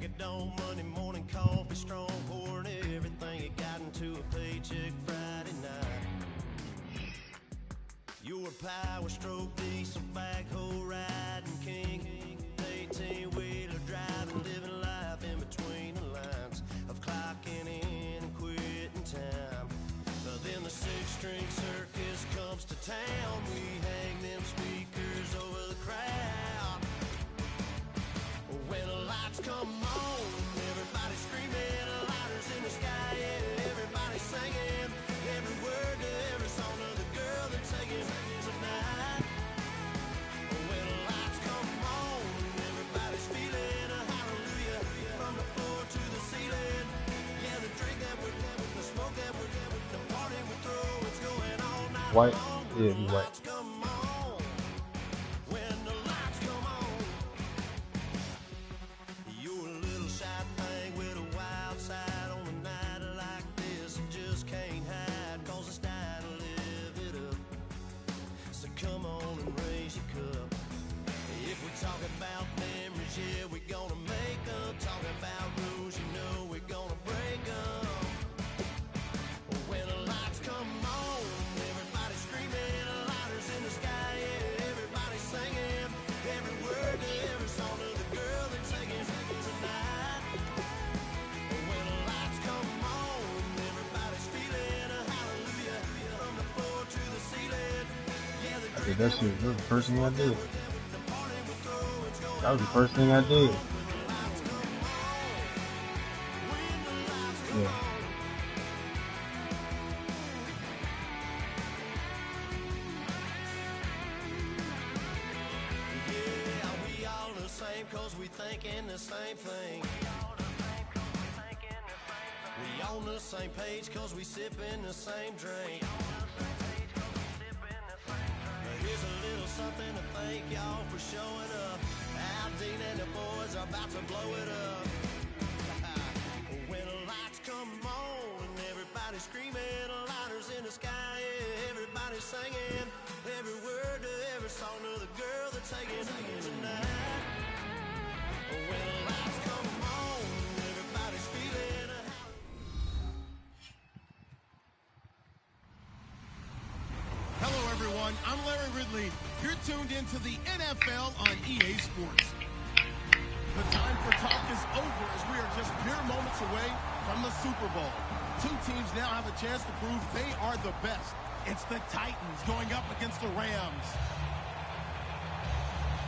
of dough, Monday morning coffee, strong pouring everything you got into a paycheck Friday night. You're a power stroke, diesel backhoe riding king, 18-wheeler driving, living life in between the lines of clocking in and quitting time. But then the six-string circus comes to town. We hang them speakers over the crowd. When the lights come on, everybody screaming, lighters in the sky, yeah, everybody singing every word to every song of the girl they're taking tonight. When the lights come on, everybody's feeling a hallelujah from the floor to the ceiling. Yeah, the drink that we're having, the smoke that we're having, the party we throw, it's going all night White, long. yeah, he's white. That's the first thing I did. That was the first thing I did. Yeah. We all the same cause we thinking the same thing. We on the same page cause we sipping the same drink. Here's a little something to thank y'all for showing up. Al Dean and the boys are about to blow it up. When the lights come on and everybody's screaming, lighters in the sky, yeah, everybody's singing every word to every song of the girl they're taking tonight. When the lights come on, everybody's feeling a Hello, everyone. I'm Larry Ridley. You're tuned into the NFL on EA Sports. The time for talk is over as we are just mere moments away from the Super Bowl. Two teams now have a chance to prove they are the best. It's the Titans going up against the Rams.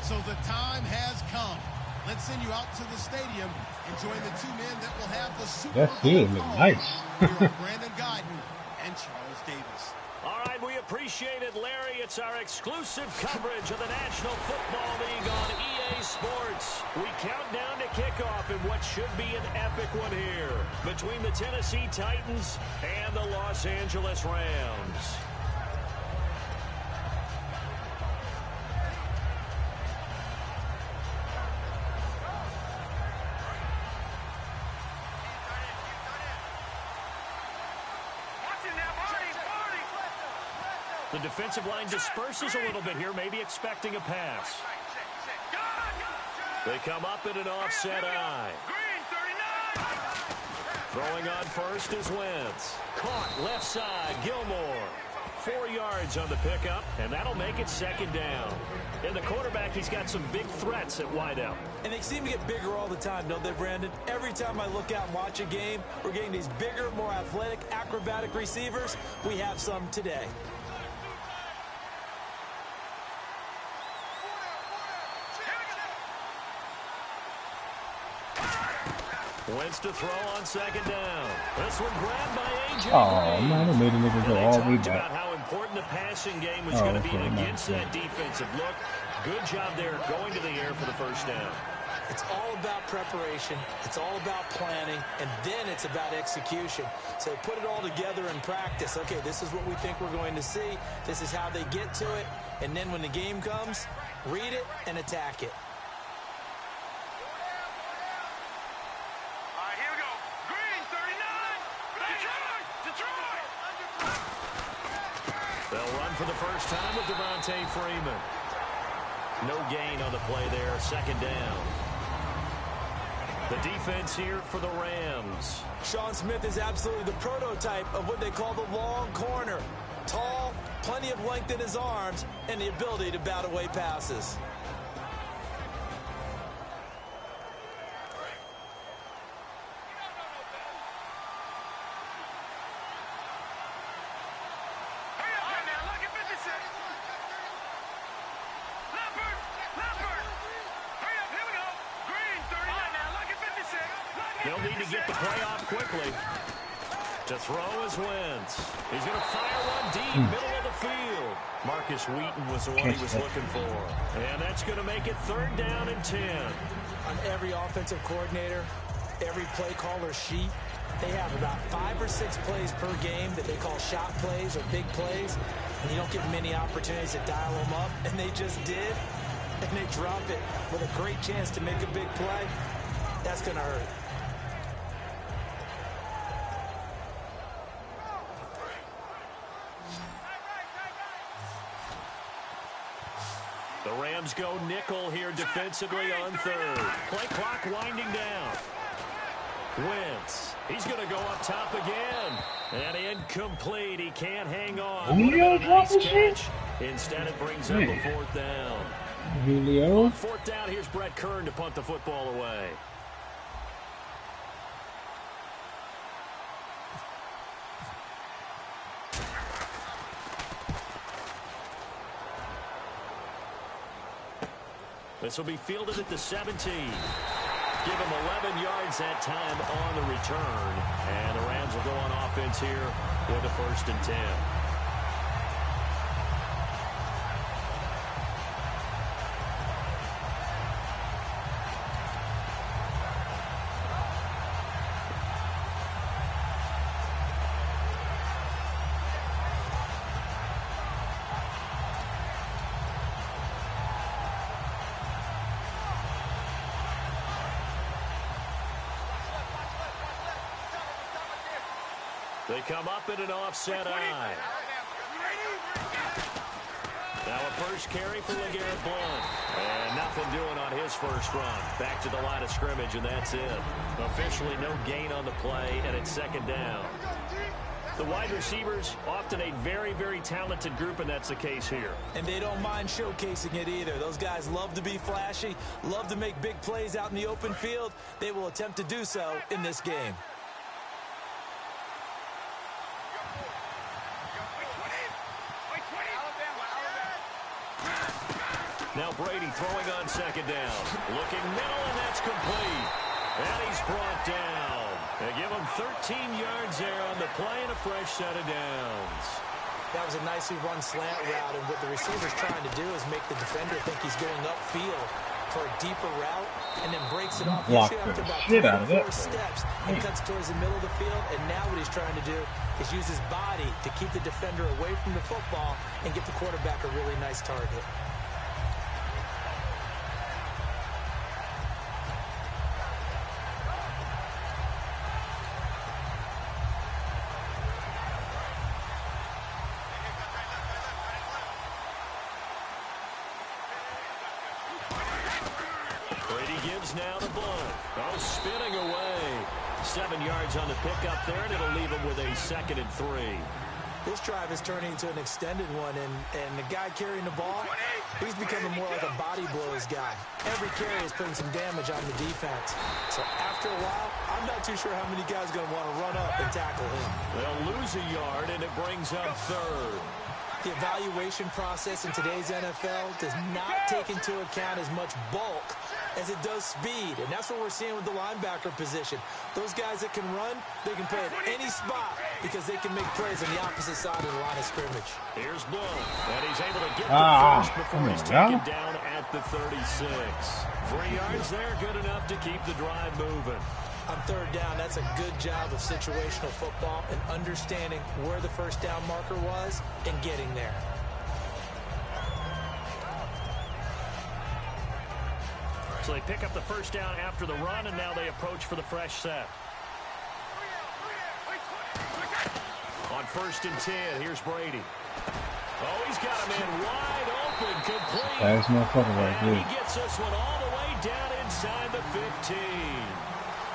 So the time has come. Let's send you out to the stadium and join the two men that will have the Super Bowl. That field look nice. Brandon Guyton and Charles Davis. All right, we appreciate it, Larry. It's our exclusive coverage of the National Football League on EA Sports. We count down to kickoff in what should be an epic one here between the Tennessee Titans and the Los Angeles Rams. The defensive line disperses a little bit here, maybe expecting a pass. They come up in an offset eye. Throwing on first is Wentz. Caught left side, Gilmore. 4 yards on the pickup, and that'll make it second down. And the quarterback, he's got some big threats at wideout. And they seem to get bigger all the time, don't they, Brandon? Every time I look out and watch a game, we're getting these bigger, more athletic, acrobatic receivers. We have some today. Wentz to throw on second down. This one grabbed by A.J. Oh, man, they made a nigga go all the way back. About how important the passing game was going to be against that defensive look. Good job there going to the air for the first down. It's all about preparation. It's all about planning. And then it's about execution. So put it all together in practice. Okay, this is what we think we're going to see. This is how they get to it. And then when the game comes, read it and attack it. For the first time with Devontae Freeman. No gain on the play there, second down. The defense here for the Rams. Sean Smith is absolutely the prototype of what they call the long corner. Tall, plenty of length in his arms, and the ability to bat away passes. They'll need to get the play off quickly. To throw is Wentz. He's going to fire one deep, middle of the field. Marcus Wheaton was the one he was looking for. And that's going to make it 3rd down and 10. On every offensive coordinator, every play caller sheet, they have about 5 or 6 plays per game that they call shot plays or big plays. And you don't get many opportunities to dial them up. And they just did. And they drop it with a great chance to make a big play. That's going to hurt. The Rams go nickel here defensively on 3rd. Play clock winding down. Wentz. He's going to go up top again. And incomplete. He can't hang on. Nice catch. Instead, it brings up a 4th down. Julio. 4th down, here's Brett Kern to punt the football away. This will be fielded at the 17. Give him 11 yards that time on the return. And the Rams will go on offense here with a 1st and 10. They come up in an offset eye. Now a first carry for LeGarrette Blount. And nothing doing on his first run. Back to the line of scrimmage, and that's it. Officially no gain on the play, and it's 2nd down. The wide receivers, often a very, very talented group, and that's the case here. And they don't mind showcasing it either. Those guys love to be flashy, love to make big plays out in the open field. They will attempt to do so in this game. Now Brady throwing on 2nd down. Looking middle, and that's complete. And he's brought down. They give him 13 yards there on the play and a fresh set of downs. That was a nicely run slant route, and what the receiver's trying to do is make the defender think he's going upfield for a deeper route, and then breaks it off. Blocked After about the shit 3 out of or 4 it. steps and cuts towards the middle of the field, and now what he's trying to do is use his body to keep the defender away from the football and get the quarterback a really nice target. Now the Blount. Oh, spinning away. 7 yards on the pickup there, and it'll leave him with a 2nd and 3. This drive is turning into an extended one, and the guy carrying the ball, he's becoming more like a body blows guy. Every carry is putting some damage on the defense. So after a while, I'm not too sure how many guys are going to want to run up and tackle him. They'll lose a yard, and it brings up 3rd. The evaluation process in today's NFL does not take into account as much bulk as it does speed, and that's what we're seeing with the linebacker position. Those guys that can run, they can play at any spot because they can make plays on the opposite side of the line of scrimmage. Here's Blount, and he's able to get the first before he's taken down at the 36. 3 yards there, good enough to keep the drive moving. On 3rd down, that's a good job of situational football and understanding where the first down marker was and getting there. So they pick up the first down after the run, and now they approach for the fresh set. On 1st and 10, here's Brady. Oh, he's got him in wide open, complete. That's motherfucker right and there. he gets this one all the way down inside the 15.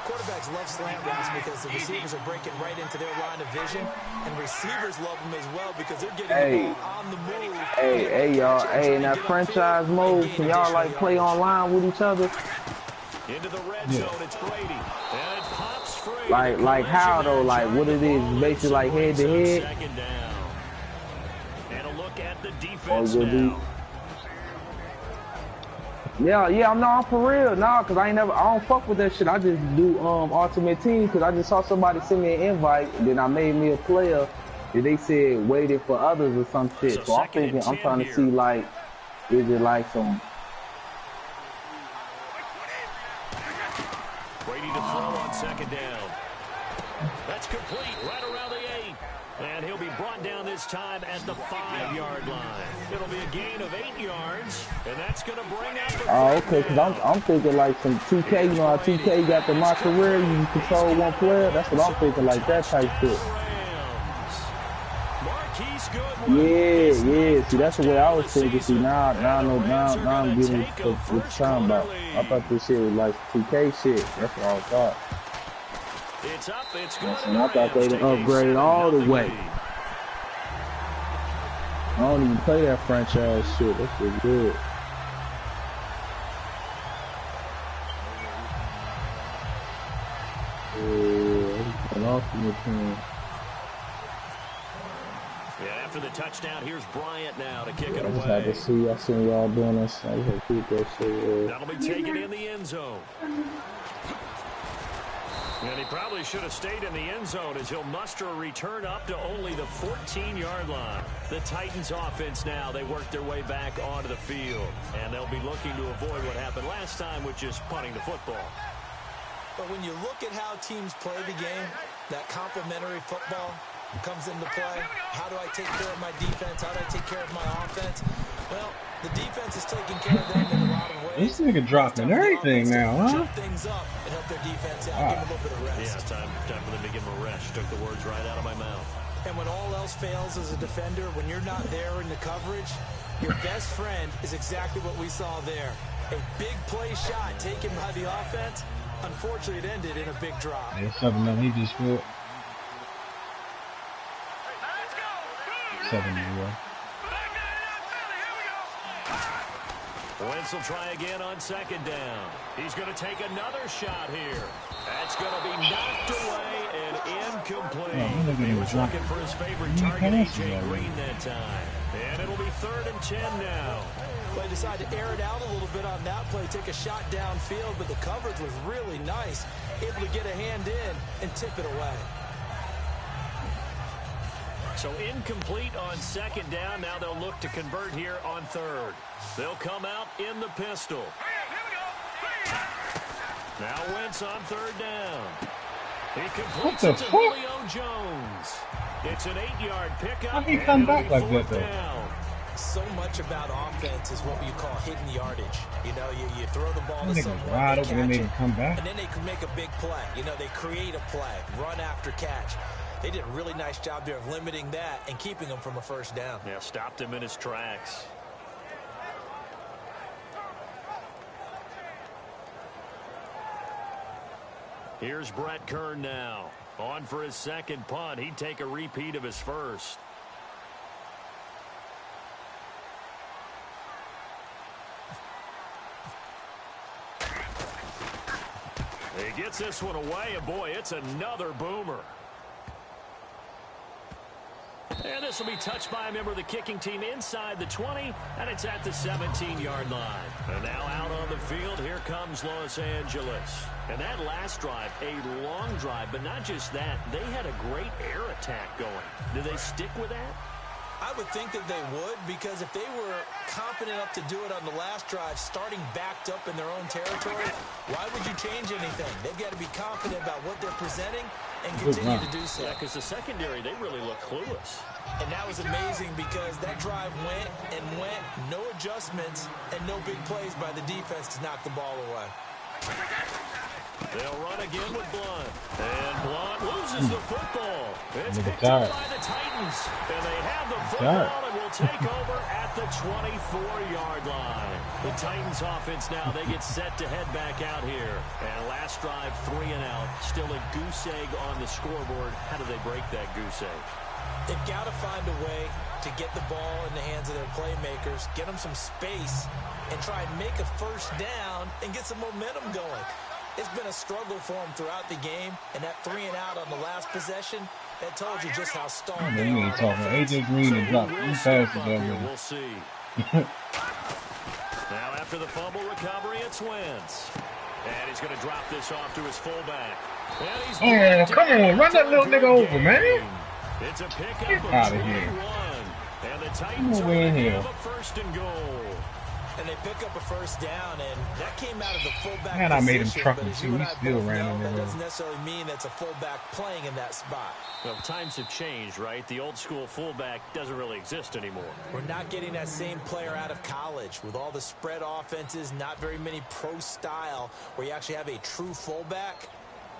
Quarterbacks love slant routes because the receivers are breaking right into their line of vision, and receivers love them as well because they're getting the ball on the move. Hey, y'all. Hey, in that franchise mode, can y'all, like, play online with each other? Into the red zone, it's Brady. And it pops free. Like how, though? Like, what it is, basically, like, head-to-head? Second down. And a look at the defense now. Yeah, I'm for real. Nah, cause I don't fuck with that shit. I just do Ultimate Team cause I just saw somebody send me an invite, and then I made me a player, and they said waited for others or some shit. So I'm thinking, I'm trying to see, like, is it like some... Brady to throw on second down. That's complete right around the 8. And he'll be brought down this time at the 5-yard line. It'll be a gain of 8 yards, and that's going to bring out the... Oh, okay, because I'm thinking like some 2K, you know how 2K got the my career, you control one player? That's what I'm thinking, like that type shit. Yeah, see, that's the way I was thinking. See, now I'm getting what you're talking about. I thought this shit was like 2K shit. That's what I thought. It's up, it's good. And I thought they'd upgrade all the way. I don't even play that franchise shit. That shit's good. Yeah, an ultimate team. Yeah, after the touchdown, here's Bryant now to kick it I just away. had to see. I seen y'all doing this. I just had to keep that shit. That'll be taken in the end zone. And he probably should have stayed in the end zone as he'll muster a return up to only the 14-yard line. The Titans offense now, they work their way back onto the field. And they'll be looking to avoid what happened last time, which is punting the football. But when you look at how teams play the game, that complementary football comes into play. How do I take care of my defense? How do I take care of my offense? Well, the defense is taking care of them in a lot of ways. This nigga dropping everything now, huh? Things up and help their defense out. Give them a little bit of rest. Yeah, time for them to give them a rest. Took the words right out of my mouth. And when all else fails as a defender, when you're not there in the coverage, your best friend is exactly what we saw there. A big play shot taken by the offense. Unfortunately, it ended in a big drop. Yeah, 7-0. He just scored. 7-0. Wentz will try again on second down. He's going to take another shot here. That's going to be knocked away and incomplete. He was looking for his favorite target, A.J. Green, that time. And it'll be 3rd and 10 now. They decided to air it out a little bit on that play, take a shot downfield, but the coverage was really nice. Able to get a hand in and tip it away. So incomplete on second down. Now they'll look to convert here on 3rd. They'll come out in the pistol. Now Wentz on 3rd down. He completes it to Julio Jones. It's an 8-yard pickup. How he come back like that, though? So much about offense is what you call hidden yardage. You know, you throw the ball to someone, wide they open, and they catch can come back. and then they can make a big play. You know, they create a play, run after catch. They did a really nice job there of limiting that and keeping him from a first down. Yeah, stopped him in his tracks. Here's Brett Kern now. On for his second punt. He'd take a repeat of his first. He gets this one away, and boy, it's another boomer. And this will be touched by a member of the kicking team inside the 20, and it's at the 17-yard line. And now out on the field, here comes Los Angeles. And that last drive, a long drive, but not just that. They had a great air attack going. Do they stick with that? I would think that they would, because if they were confident enough to do it on the last drive, starting backed up in their own territory, why would you change anything? They've got to be confident about what they're presenting and continue to do so. Yeah, because the secondary, they really look clueless. And that was amazing because that drive went and went, no adjustments and no big plays by the defense to knock the ball away. They'll run again with Blunt. And Blunt loses the football. It's picked up by the Titans. And they have the football and will take over at the 24-yard line. The Titans offense now, they get set to head back out here. And last drive, 3 and out. Still a goose egg on the scoreboard. How do they break that goose egg? They've got to find a way to get the ball in the hands of their playmakers, get them some space, and try and make a first down and get some momentum going. It's been a struggle for them throughout the game, and that 3 and out on the last possession, that told you just how stalled they are. You ain't talking. AJ Green is up. He passes over. We'll see. Now after the fumble recovery, it's Wentz. And he's going to drop this off to his fullback. Oh, come on. Run that little nigga over, man. It's a pickup Get of out of 21. here. And the Titans are in going to here. have a first and goal. And they pick up a first down, and that came out of the fullback Man, I made him position, truck but him as too. you and He I still both ran know, in the that road. doesn't necessarily mean that's a fullback playing in that spot. Well, times have changed, right? The old school fullback doesn't really exist anymore. We're not getting that same player out of college with all the spread offenses, not very many pro style where you actually have a true fullback.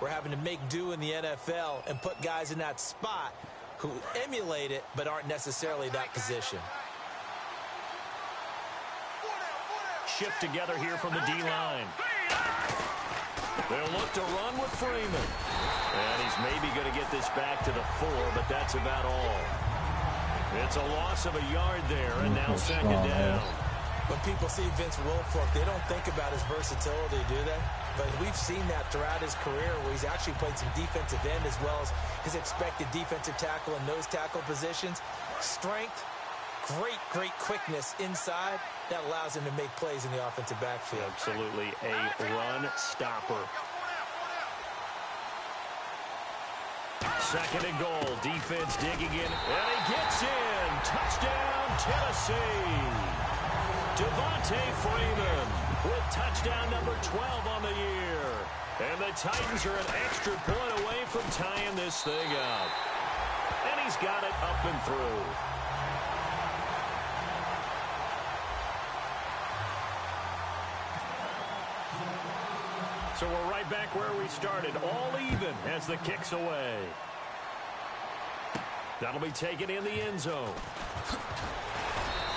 We're having to make do in the NFL and put guys in that spot who emulate it but aren't necessarily that position. Shift together here from the D-line. They'll look to run with Freeman. And he's maybe going to get this back to the 4, but that's about all. It's a loss of a yard there, and now second down. When people see Vince Wilfork, they don't think about his versatility, do they? But we've seen that throughout his career where he's actually played some defensive end as well as his expected defensive tackle and nose tackle positions. Strength, great quickness inside. That allows him to make plays in the offensive backfield. Absolutely a run stopper. Second and goal. Defense digging in. And he gets in. Touchdown, Tennessee. Devontae Freeman with touchdown number 12 on the year. And the Titans are an extra point away from tying this thing up. And he's got it up and through. So we're right back where we started, all even as the kick's away. That'll be taken in the end zone.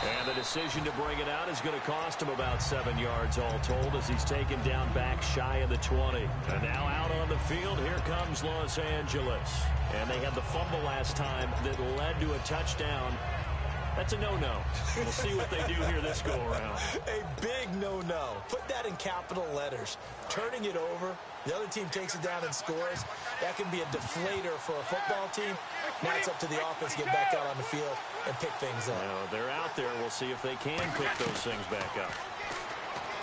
And the decision to bring it out is going to cost him about 7 yards all told as he's taken down back shy of the 20. And now out on the field, here comes Los Angeles. And they had the fumble last time that led to a touchdown. That's a no-no. We'll see what they do here this go-around. A big no-no. Put that in capital letters. Turning it over, the other team takes it down and scores. That can be a deflator for a football team. Now it's up to the offense to get back out on the field and pick things up. They're out there. We'll see if they can pick those things back up.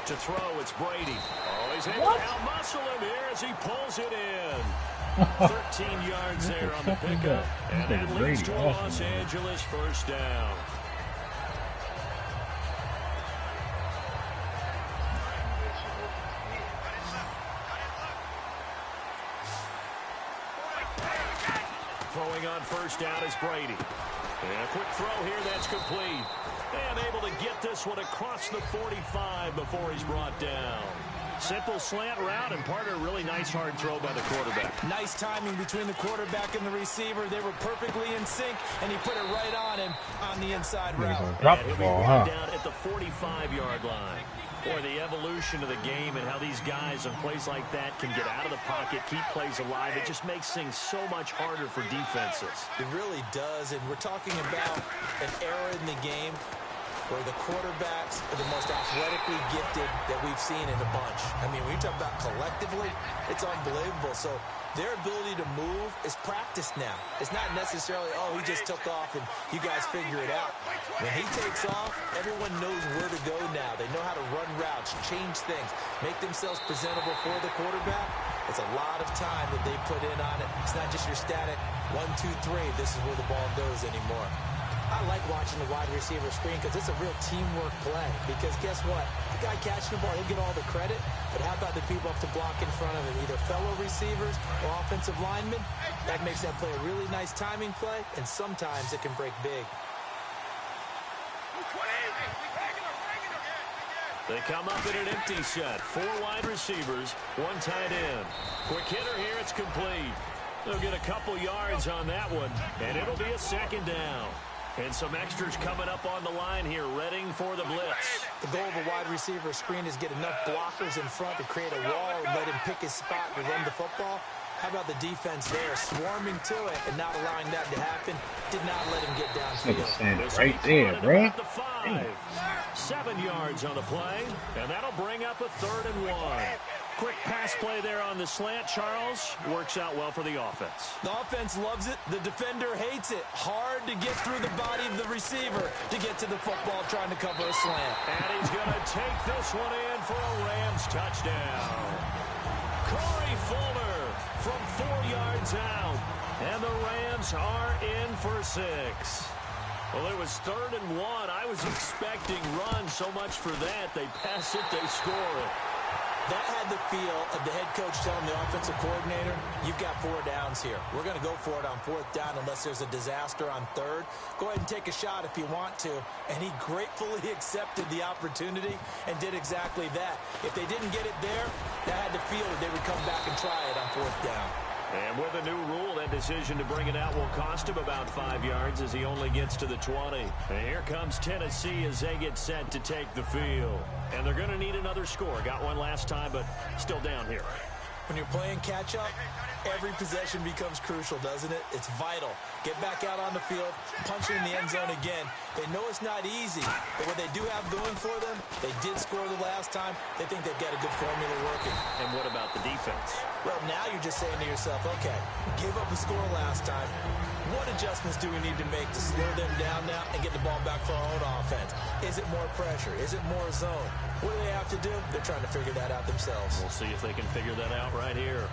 To throw, it's Brady. Oh, he's able to out-muscle him here as he pulls it in. 13 yards there on the pickup, and that leads to a Los Angeles first down. Throwing on first down is Brady. And a quick throw here, that's complete. And able to get this one across the 45 before he's brought down. Simple slant route, and part of a really nice hard throw by the quarterback. Nice timing between the quarterback and the receiver. They were perfectly in sync, and he put it right on him on the inside route. Drop and the he'll be ball, brought down at the 45-yard line. Boy, the evolution of the game and how these guys in plays like that can get out of the pocket, keep plays alive, it just makes things so much harder for defenses. It really does, and we're talking about an era in the game where the quarterbacks are the most athletically gifted that we've seen in a bunch. I mean, when you talk about collectively, it's unbelievable. So their ability to move is practiced now. It's not necessarily, oh, he just took off and you guys figure it out. When he takes off, everyone knows where to go now. They know how to run routes, change things, make themselves presentable for the quarterback. It's a lot of time that they put in on it. It's not just your static 1, 2, 3, this is where the ball goes anymore. I like watching the wide receiver screen because it's a real teamwork play. Because guess what? The guy catching the ball, he'll get all the credit. But how about the people up to block in front of him? Either fellow receivers or offensive linemen. That makes that play a really nice timing play. And sometimes it can break big. They come up in an empty set. 4 wide receivers, 1 tight end. Quick hitter here, it's complete. They'll get a couple yards on that one, and it'll be a 2nd down. And some extras coming up on the line here, readying for the blitz. The goal of a wide receiver screen is get enough blockers in front to create a wall and let him pick his spot to run the football. How about the defense there, swarming to it and not allowing that to happen? Did not let him get downfield. Right there, bro. 7 yards on the play, and that'll bring up a 3rd and 1. Quick pass play there on the slant, Charles. Works out well for the offense. The offense loves it. The defender hates it. Hard to get through the body of the receiver to get to the football trying to cover a slant. And he's going to take this one in for a Rams touchdown. Corey Fuller from 4 yards out. And the Rams are in for 6. Well, it was 3rd and 1. I was expecting run so much for that. They pass it, they score it. That had the feel of the head coach telling the offensive coordinator, you've got 4 downs here. We're going to go for it on 4th down unless there's a disaster on 3rd. Go ahead and take a shot if you want to. And he gratefully accepted the opportunity and did exactly that. If they didn't get it there, that had the feel that they would come back and try it on 4th down. And with a new rule, that decision to bring it out will cost him about 5 yards as he only gets to the 20. And here comes Tennessee as they get set to take the field. And they're going to need another score. Got one last time, but still down here. When you're playing catch-up, every possession becomes crucial, doesn't it? It's vital. Get back out on the field, punch it in the end zone again. They know it's not easy, but what they do have going for them, they did score the last time. They think they've got a good formula working. And what about the defense? Well, now you're just saying to yourself, okay, give up a score last time. What adjustments do we need to make to slow them down now and get the ball back for our own offense? Is it more pressure? Is it more zone? What do they have to do? They're trying to figure that out themselves. We'll see if they can figure that out right here.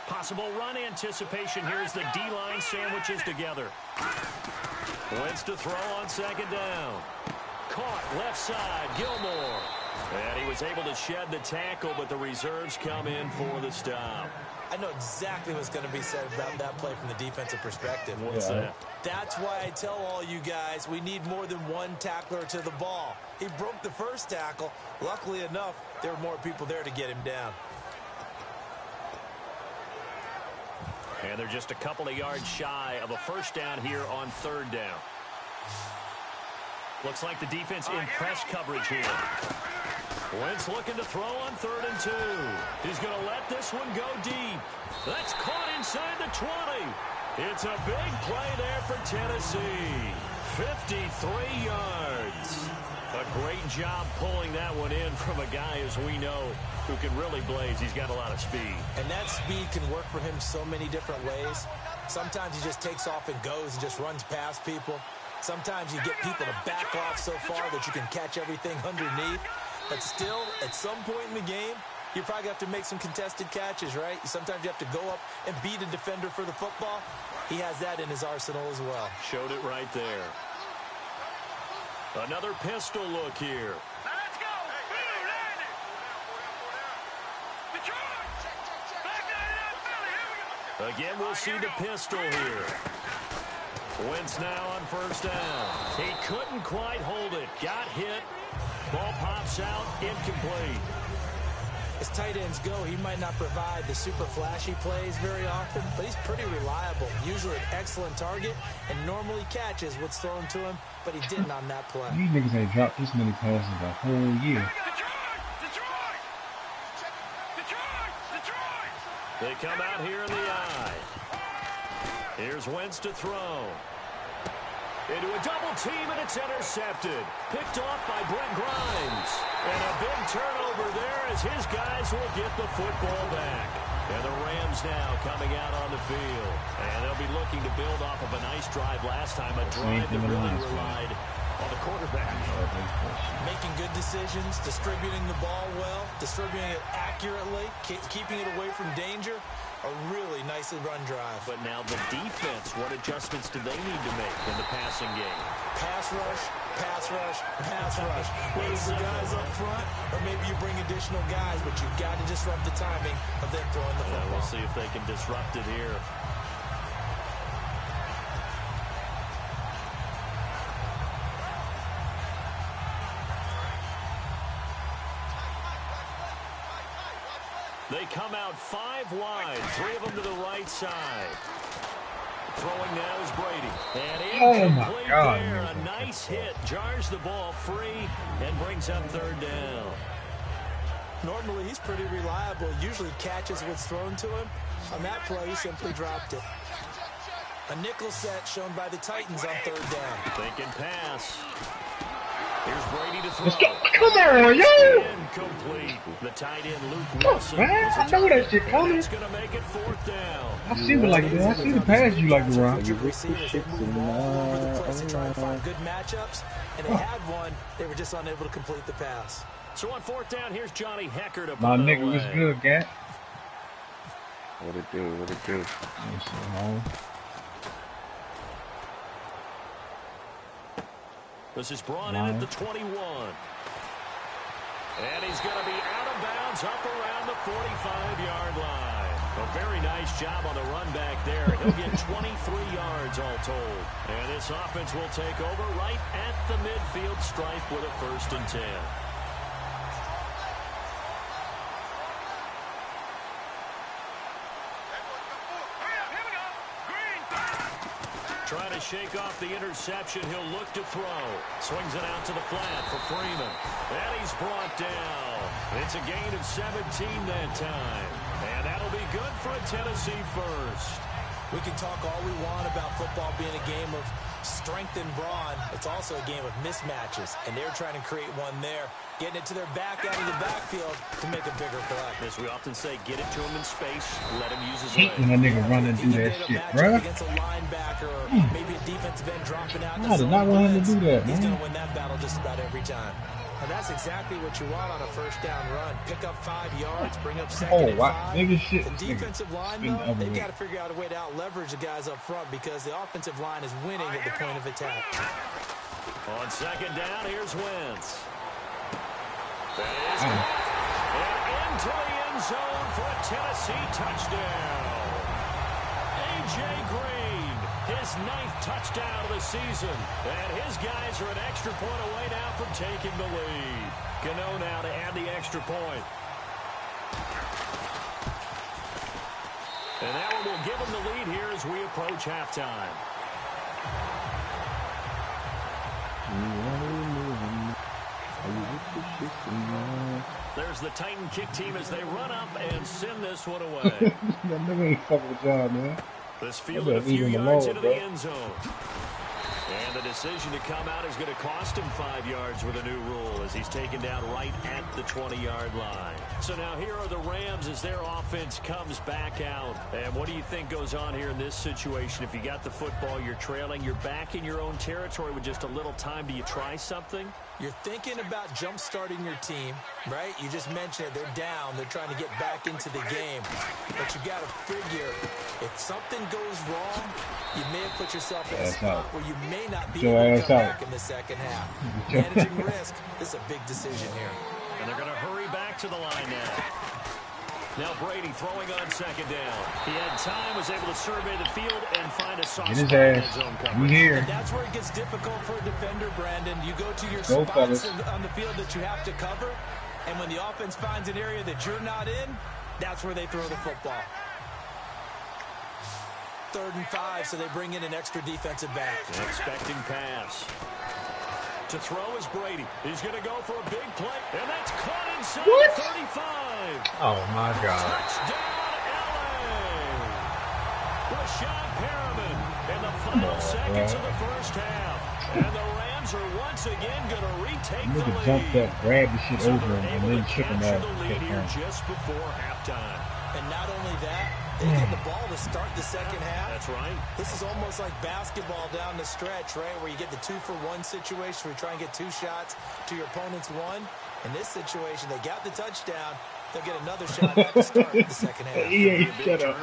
Possible run anticipation here as the D-line sandwiches together. Wentz to throw on 2nd down. Caught left side, Gilmore. And he was able to shed the tackle, but the reserves come in for the stop. I know exactly what's going to be said about that play from the defensive perspective. What's that? That's why I tell all you guys we need more than one tackler to the ball. He broke the first tackle. Luckily enough, there were more people there to get him down. And they're just a couple of yards shy of a 1st down here on 3rd down. Looks like the defense in press coverage here. Wentz looking to throw on 3rd and 2. He's going to let this one go deep. That's caught inside the 20. It's a big play there for Tennessee. 53 yards. A great job pulling that one in from a guy, as we know, who can really blaze. He's got a lot of speed. And that speed can work for him so many different ways. Sometimes he just takes off and goes and just runs past people. Sometimes you get people to back off so far that you can catch everything underneath. But still, at some point in the game, you probably have to make some contested catches, right? Sometimes you have to go up and beat a defender for the football. He has that in his arsenal as well. Showed it right there. Another pistol look here. Let's go. Again, we'll see the pistol here. Wentz now on 1st down. He couldn't quite hold it. Got hit. Ball pops out. Incomplete. As tight ends go, he might not provide the super flashy plays very often, but he's pretty reliable. Usually an excellent target, and normally catches what's thrown to him, but he didn't on that play. These niggas ain't dropped this many passes the whole year. They come out here in the eye. Here's Wentz to throw. Into a double team, and it's intercepted. Picked off by Brent Grimes. And a big turnover there as his guys will get the football back. And the Rams now coming out on the field. And they'll be looking to build off of a nice drive last time, a drive that really relied on the quarterback. Making good decisions, distributing the ball well, distributing it accurately, keeping it away from danger. A really nicely run drive. But now the defense, what adjustments do they need to make in the passing game? Pass rush, pass rush, pass rush. Whether it's the guys up front or maybe you bring additional guys, but you've got to disrupt the timing of them throwing the football. We'll see if they can disrupt it here. They come out 5 wide, 3 of them to the right side. Throwing now is Brady. And incomplete there. A nice hit. Jars the ball free and brings up 3rd down. Normally, he's pretty reliable. Usually catches what's thrown to him. On that play, he simply dropped it. A nickel set shown by the Titans on 3rd down. Thinking pass. Here's Brady to throw. Let's go. Come on, yo! Incomplete. The tight end, Luke Wilson. Man, I know that shit coming. It's going to make it 4th down. I see it like that. I see the pass you like to run. Receivers, they move all over the place to try and find good matchups. And they had one. They were just unable to complete the pass. So on 4th down, here's Johnny Hecker to My nigga was good, Gant. What it do? What it do? This is brought in at the 21. And he's going to be out of bounds up around the 45-yard line. A very nice job on the run back there. He'll get 23 yards all told. And this offense will take over right at the midfield stripe with a 1st and 10. Trying to shake off the interception. He'll look to throw. Swings it out to the flat for Freeman. And he's brought down. It's a gain of 17 that time. And that'll be good for a Tennessee first. We can talk all we want about football being a game of strength and brawn. It's also a game of mismatches. And they're trying to create one there. Getting it to their back out of the backfield to make a bigger play. As we often say, get it to him in space. Let him use his legs. When that nigga run and do that shit, bro. Against a linebacker or maybe a defensive end dropping out. I did not want him to do that, man. He's going to win that battle just about every time. And that's exactly what you want on a 1st down run. Pick up 5 yards, bring up 2nd and 5. Nigga shit. The defensive line, though, they've got to figure out a way to out-leverage the guys up front because the offensive line is winning at the point of attack. On 2nd down, here's Wentz. That is and into the end zone for a Tennessee touchdown. A.J. Green, his 9th touchdown of the season. And his guys are an extra point away now from taking the lead. Gano now to add the extra point. And that one will give them the lead here as we approach halftime. There's the Titan kick team as they run up and send this one away. That nigga ain't fucking with y'all, man. This fielded a few yards into the end zone. And the decision to come out is going to cost him 5 yards with a new rule as he's taken down right at the 20-yard line. So now here are the Rams as their offense comes back out. And what do you think goes on here in this situation? If you got the football, you're trailing, you're back in your own territory with just a little time. Do you try something? You're thinking about jump-starting your team, right? You just mentioned it. They're down. They're trying to get back into the game. But you got to figure, if something goes wrong, you may have put yourself in a spot where you may not be able to come back in the 2nd half. Managing risk, this is a big decision here. And they're going to hurry back to the line now. Now Brady throwing on 2nd down. He had time, was able to survey the field and find a soft spot in that zone coverage. Here. And that's where it gets difficult for a defender, Brandon. You go to your spots on the field that you have to cover, and when the offense finds an area that you're not in, that's where they throw the football. 3rd and 5, so they bring in an extra defensive back. An expecting pass. To throw is Brady. He's going to go for a big play, and that's caught inside the 35. Oh, my God. Touchdown, L.A. Rashad Perriman in the final seconds of the 1st half. And the Rams are once again going to retake the lead. Jump that, grab the shit over him, and then kick him out. The lead here just before halftime. And not only that, they get the ball to start the 2nd half. That's right. This is almost like basketball down the stretch, right, where you get the 2-for-1 situation where you try and get 2 shots to your opponent's 1. In this situation, they got the touchdown. They'll get another shot at the start of the 2nd half. He ain't shut up.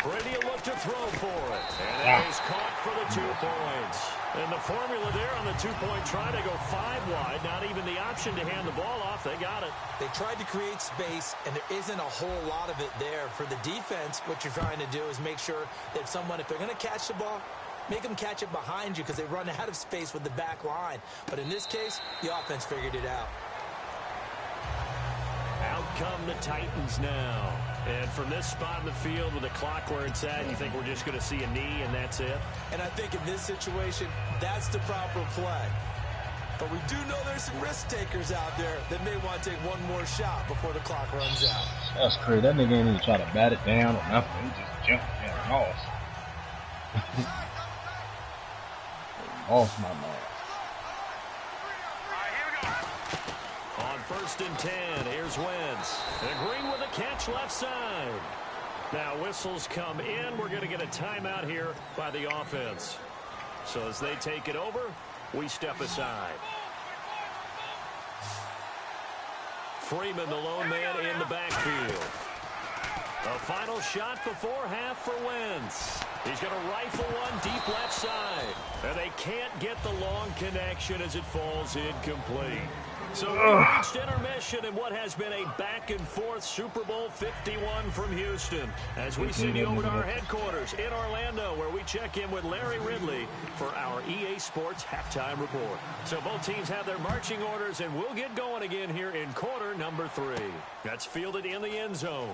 Brady will look to throw for it. And it is caught for the 2 points. And the formula there on the 2-point try to go 5 wide. Not even the option to hand the ball off. They got it. They tried to create space, and there isn't a whole lot of it there. For the defense, what you're trying to do is make sure that someone, if they're going to catch the ball, make them catch it behind you because they run out of space with the back line. But in this case, the offense figured it out. come the Titans now. And from this spot in the field with the clock where it's at, you think we're just going to see a knee and that's it? And I think in this situation, that's the proper play. But we do know there's some risk takers out there that may want to take one more shot before the clock runs out. That's crazy. That nigga ain't even try to bat it down or nothing. He just jumped and lost. Off my man. On 1st and 10, here's Wentz. And Green with a catch left side. Now whistles come in. We're going to get a timeout here by the offense. So as they take it over, we step aside. Freeman, the lone man in the backfield. A final shot before half for Wentz. He's going to rifle one deep left side. And they can't get the long connection as it falls incomplete. So we reached intermission in what has been a back-and-forth Super Bowl 51 from Houston. As we send you over to our headquarters in Orlando, where we check in with Larry Ridley for our EA Sports halftime report. So both teams have their marching orders, and we'll get going again here in quarter number 3. That's fielded in the end zone.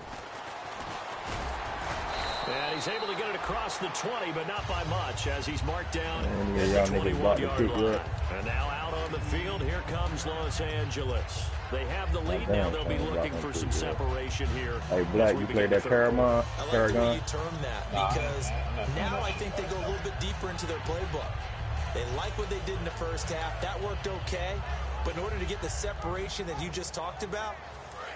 And he's able to get it across the 20, but not by much, as he's marked down at the 21-yard line. And now out on the field, here comes Los Angeles. They have the lead. Now they'll be looking for some separation here. Hey, Black, you played that Paramount? I like the way you term that, because now I think they go a little bit deeper into their playbook. They like what they did in the first half. That worked okay. But in order to get the separation that you just talked about,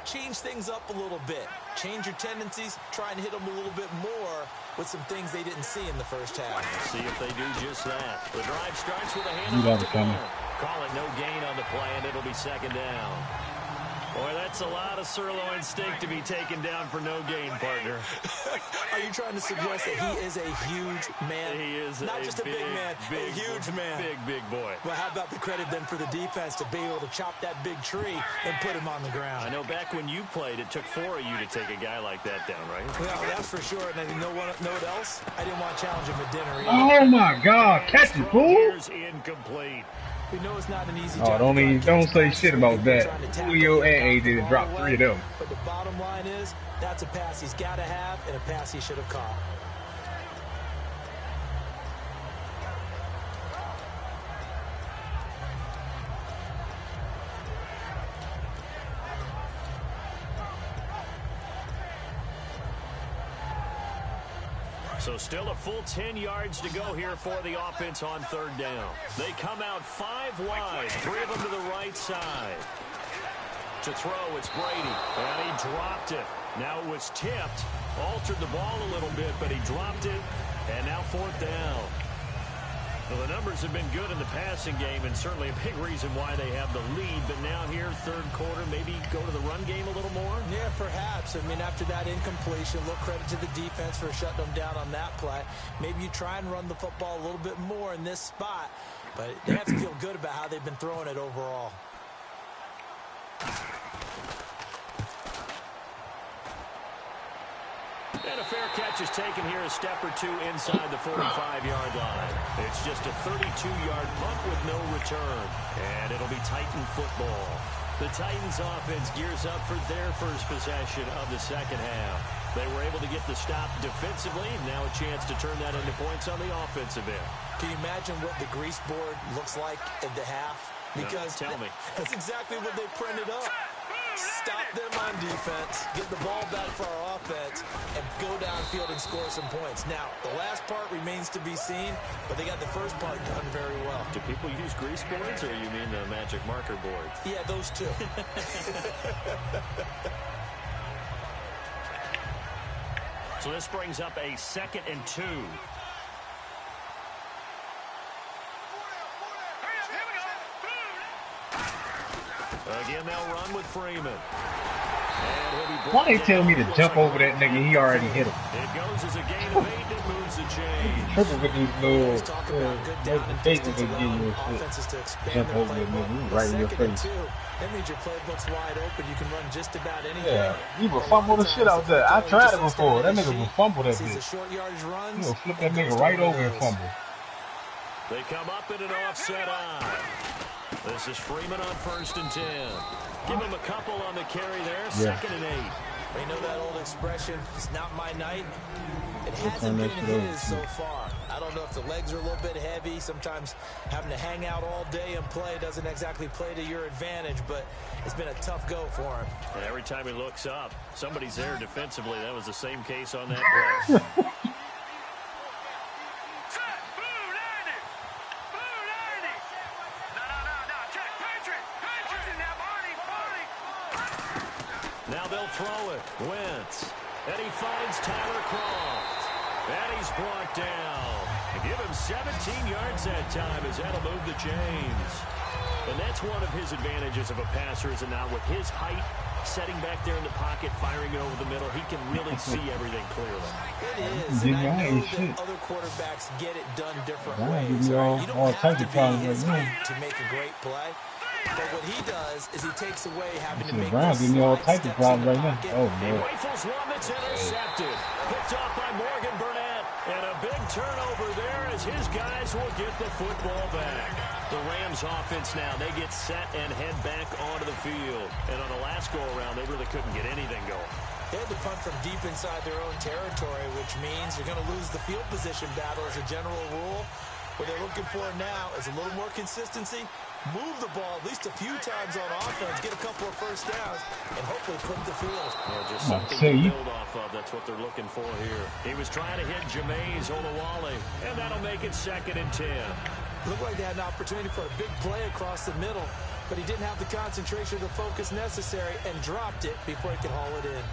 change things up a little bit. Change your tendencies. Try and hit them a little bit more with some things they didn't see in the first half. See if they do just that. The drive starts with a handoff to Cole. Call it no gain on the play, and it'll be 2nd down. Boy, that's a lot of sirloin steak to be taken down for no gain, partner. Are you trying to suggest that he is a huge man? He is not just a big man, a huge man. Big boy. Well, how about the credit then for the defense to be able to chop that big tree and put him on the ground? I know back when you played, it took 4 of you to take a guy like that down, right? Well, that's for sure. And you know what else? I didn't want to challenge him at dinner either. Oh my God, catch it, fool! Here's incomplete. We know it's not an easy job. Don't say shit about that. Julio and AJ dropped 3 of them. But the bottom line is, that's a pass he's got to have and a pass he should have caught. So still a full 10 yards to go here for the offense on 3rd down. They come out 5 wide, 3 of them to the right side. To throw, it's Brady, and he dropped it. Now it was tipped, altered the ball a little bit, but he dropped it, and now 4th down. Well, the numbers have been good in the passing game, and certainly a big reason why they have the lead. But now here, 3rd quarter, maybe go to the run game a little more? Yeah, perhaps. I mean, after that incompletion, a little credit to the defense for shutting them down on that play. Maybe you try and run the football a little bit more in this spot. But they have to feel good about how they've been throwing it overall. And a fair catch is taken here, a step or 2 inside the 45-yard line. It's just a 32-yard punt with no return. And it'll be Titan football. The Titans offense gears up for their first possession of the 2nd half. They were able to get the stop defensively. Now a chance to turn that into points on the offensive end. Can you imagine what the grease board looks like at the half? Because tell me. That's exactly what they printed up. Stop them on defense, get the ball back for our offense, and go downfield and score some points. Now, the last part remains to be seen, but they got the first part done very well. Do people use grease boards, or you mean the magic marker boards? Yeah, those two. So this brings up a 2nd and 2. Again, they'll run with Freeman. Why they tell me to jump over that nigga? He already hit him. It goes as a gain of 8 and moves the chain. Triple with these little notifications they give you and shit. Jump over that nigga, he right in your face. That means your playbook's wide open. You can run just about anything. Yeah, he will fumble the shit out there. I tried it before. That nigga will fumble that bitch. He will flip that nigga right over and fumble. They come up in an offset eye. This is Freeman on 1st and 10. Give him a couple on the carry there. Yeah. 2nd and 8. You know that old expression, it's not my night. It hasn't been his so far. I don't know if the legs are a little bit heavy. Sometimes having to hang out all day and play doesn't exactly play to your advantage, but it's been a tough go for him. And every time he looks up, somebody's there defensively. That was the same case on that play. Now they'll throw it. Wentz. And he finds Tyler Croft. And he's brought down. Give him 17 yards that time as that'll move the chains. And that's one of his advantages of a passer, is now with his height, setting back there in the pocket, firing it over the middle, he can really see everything clearly. It is, and I know that other quarterbacks get it done different ways. All You don't have to be problems his right height to make a great play. But what he does is he takes away having to make Brown giving me all types of problems right now. Oh, He man. rifles one that's intercepted. Picked off by Morgan Burnett. And a big turnover there as his guys will get the football back. The Rams offense now, they get set and head back onto the field. And on the last go-around, they really couldn't get anything going. They had to punt from deep inside their own territory, which means you're going to lose the field position battle as a general rule. What they're looking for now is a little more consistency, move the ball at least a few times on offense, get a couple of first downs, and hopefully flip the field. Yeah, just something to build off of. That's what they're looking for here. He was trying to hit Jameis Olawale, and that'll make it 2nd and 10. Looked like they had an opportunity for a big play across the middle, but he didn't have the concentration or the focus necessary and dropped it before he could haul it in.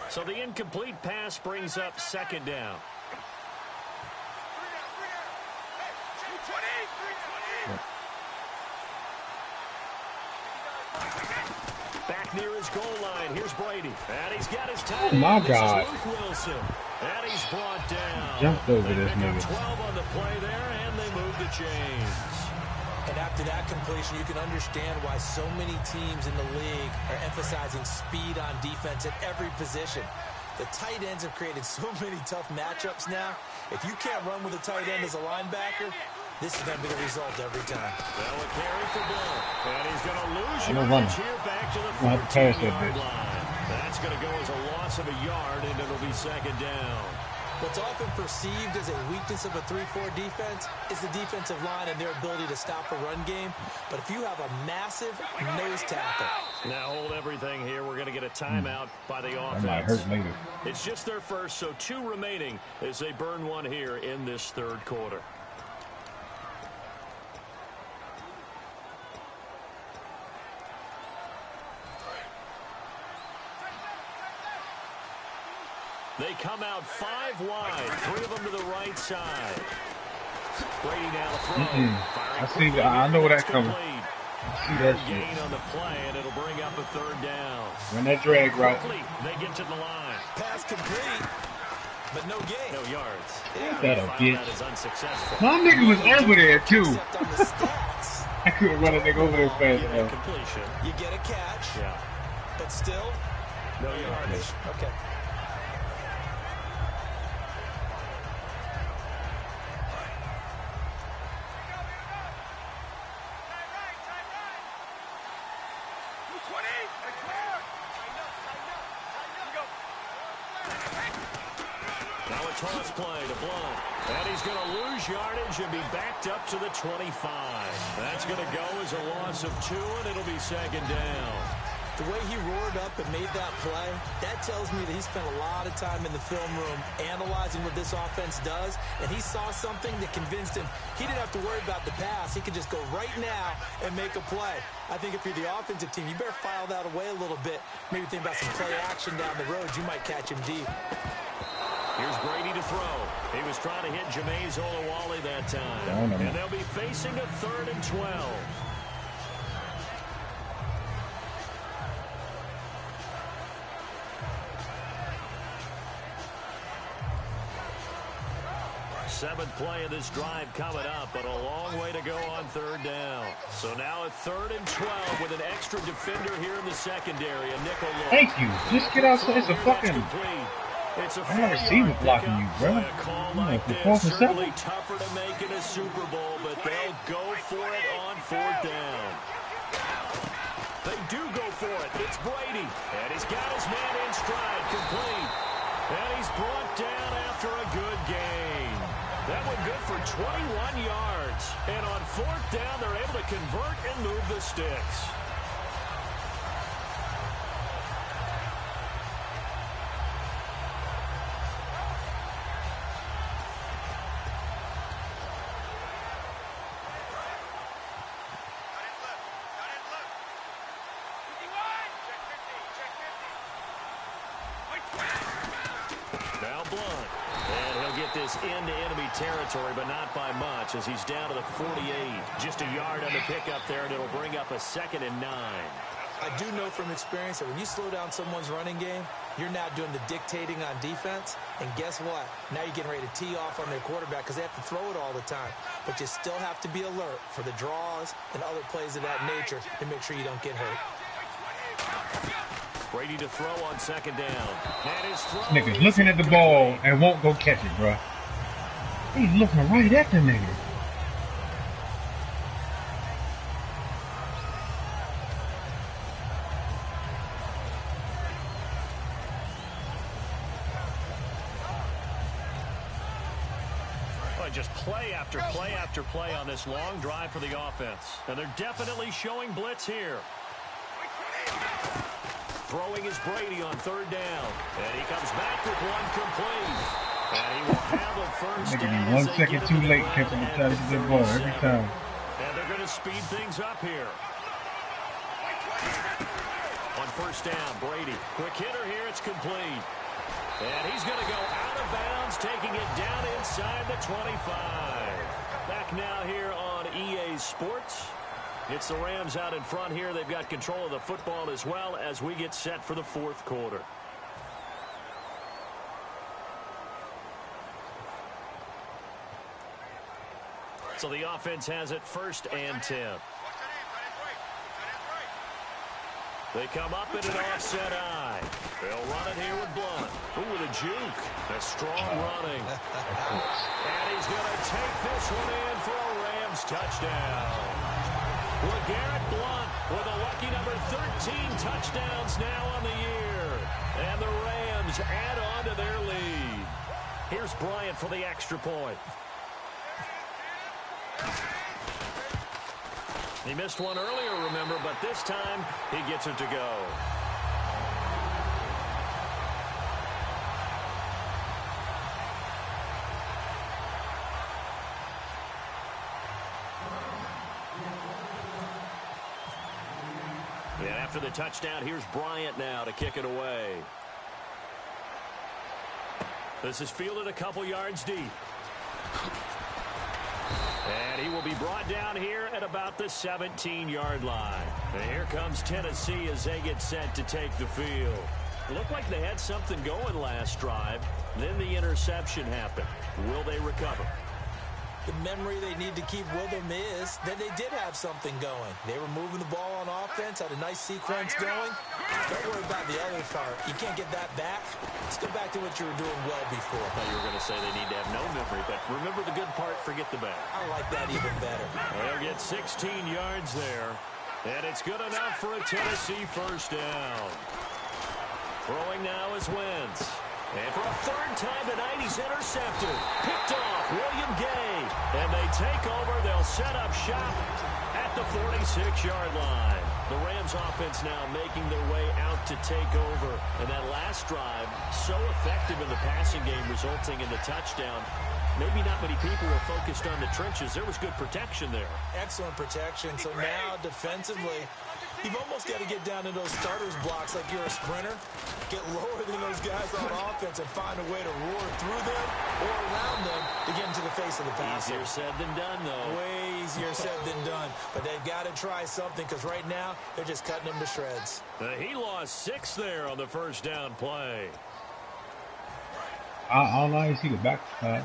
So the incomplete pass brings up 2nd down. Back near his goal line. Here's Brady. And he's got his tight end. My This God. is Luke Wilson. And he's brought down. Jumped over They this pick up nigga. 12 on the play there, and they move the chains. And after that completion, you can understand why so many teams in the league are emphasizing speed on defense at every position. The tight ends have created so many tough matchups now. If you can't run with a tight end as a linebacker, this is going to be the result every time. Now a carry for Bill. And he's going to lose I'm gonna yardage run. here back to the I'm gonna pass that 14-yard bitch. line. That's going to go as a loss of a yard, and it'll be 2nd down. What's often perceived as a weakness of a 3-4 defense is the defensive line and their ability to stop a run game. But if you have a massive nose tackle. Now hold everything here. We're going to get a timeout by the That offense. might hurt later. It's just their first, so 2 remaining as they burn one here in this 3rd quarter. They come out 5 wide, 3 of them to the right side. Brady now to throw. I see. I know where that's coming. See that shit. Gain on the play, and it'll bring up a 3rd down. Run that drag route. Quickly, they get to the line. Pass complete, but no gain. No yards. That'll get. That is unsuccessful. My nigga was over there too. Except on the stats, I couldn't run a nigga over there fast Give it enough. completion. you get a catch, Yeah. but still No yardage. Okay. Now a toss play to Blunt. And he's going to lose yardage and be backed up to the 25. That's going to go as a loss of 2, and it'll be 2nd down. The way he roared up and made that play, that tells me that he spent a lot of time in the film room analyzing what this offense does, and he saw something that convinced him he didn't have to worry about the pass. He could just go right now and make a play. I think if you're the offensive team, you better file that away a little bit. Maybe think about some play action down the road. You might catch him deep. Here's Brady to throw. He was trying to hit Jameis Olawale that time. And they'll be facing a 3rd and 12. 7th play of this drive coming up, but a long way to go on 3rd down. So now at 3rd and 12 with an extra defender here in the secondary, a nickel look. Thank you. Just get outside. It's a fucking... It's a I have receiver blocking you, bro. A call like this, certainly tougher to make in a Super Bowl, but they'll go for it on 4th down. They do go for it. It's Brady, and he's got his man in stride, complete. And he's brought down after a good gain. That one good for 21 yards. And on 4th down, they're able to convert and move the sticks. Into enemy territory, but not by much, as he's down to the 48. Just a yard on the pickup there, and it'll bring up a 2nd and 9. I do know from experience that when you slow down someone's running game, you're now doing the dictating on defense. And guess what? Now you're getting ready to tee off on their quarterback because they have to throw it all the time. But you still have to be alert for the draws and other plays of that nature to make sure you don't get hurt. Brady to throw on 2nd down. And his throw nigga's looking at the ball and won't go catch it, bro. He's looking right at the nigga. Just play after play after play on this long drive for the offense. And they're definitely showing blitz here. Throwing is Brady on 3rd down. And he comes back with one complete. And he will have a first down. 1 second too late, catching the try to get that ball every time. And they're going to speed things up here. On 1st down, Brady. Quick hitter here, it's complete. And he's going to go out of bounds, taking it down inside the 25. Back now here on EA Sports. It's the Rams out in front here. They've got control of the football as well as we get set for the 4th quarter. So the offense has it 1st and 10. They come up in an offset eye. They'll run it here with Blunt. Ooh, with a juke. A strong running. And he's going to take this one in for a Rams touchdown. LeGarrette Blunt with a lucky number 13 touchdowns now on the year. And the Rams add on to their lead. Here's Bryant for the extra point. He missed one earlier, remember, but this time he gets it to go. And after the touchdown, here's Bryant now to kick it away. This is fielded a couple yards deep. And he will be brought down here at about the 17-yard line. And here comes Tennessee as they get set to take the field. It looked like they had something going last drive. Then the interception happened. Will they recover? The memory they need to keep with them is that they did have something going. They were moving the ball on offense, had a nice sequence going. Don't worry about the other part. You can't get that back. Let's go back to what you were doing well before. I thought you were going to say they need to have no memory, but remember the good part, forget the bad. I like that even better. They'll get 16 yards there, and it's good enough for a Tennessee 1st down. Throwing now is Wentz. And for a 3rd time tonight, he's intercepted. Picked off, William Gay. And they take over. They'll set up shop at the 46-yard line. The Rams offense now making their way out to take over. And that last drive, so effective in the passing game, resulting in the touchdown. Maybe not many people were focused on the trenches. There was good protection there. Excellent protection. So now, defensively, you've almost got to get down to those starters blocks like you're a sprinter. Get lower than those guys on offense and find a way to roar through them or around them to get into the face of the passer. Easier said than done, though. Way easier said than done. But they've got to try something because right now they're just cutting them to shreds. He lost 6 there on the 1st down play. All I see the back side.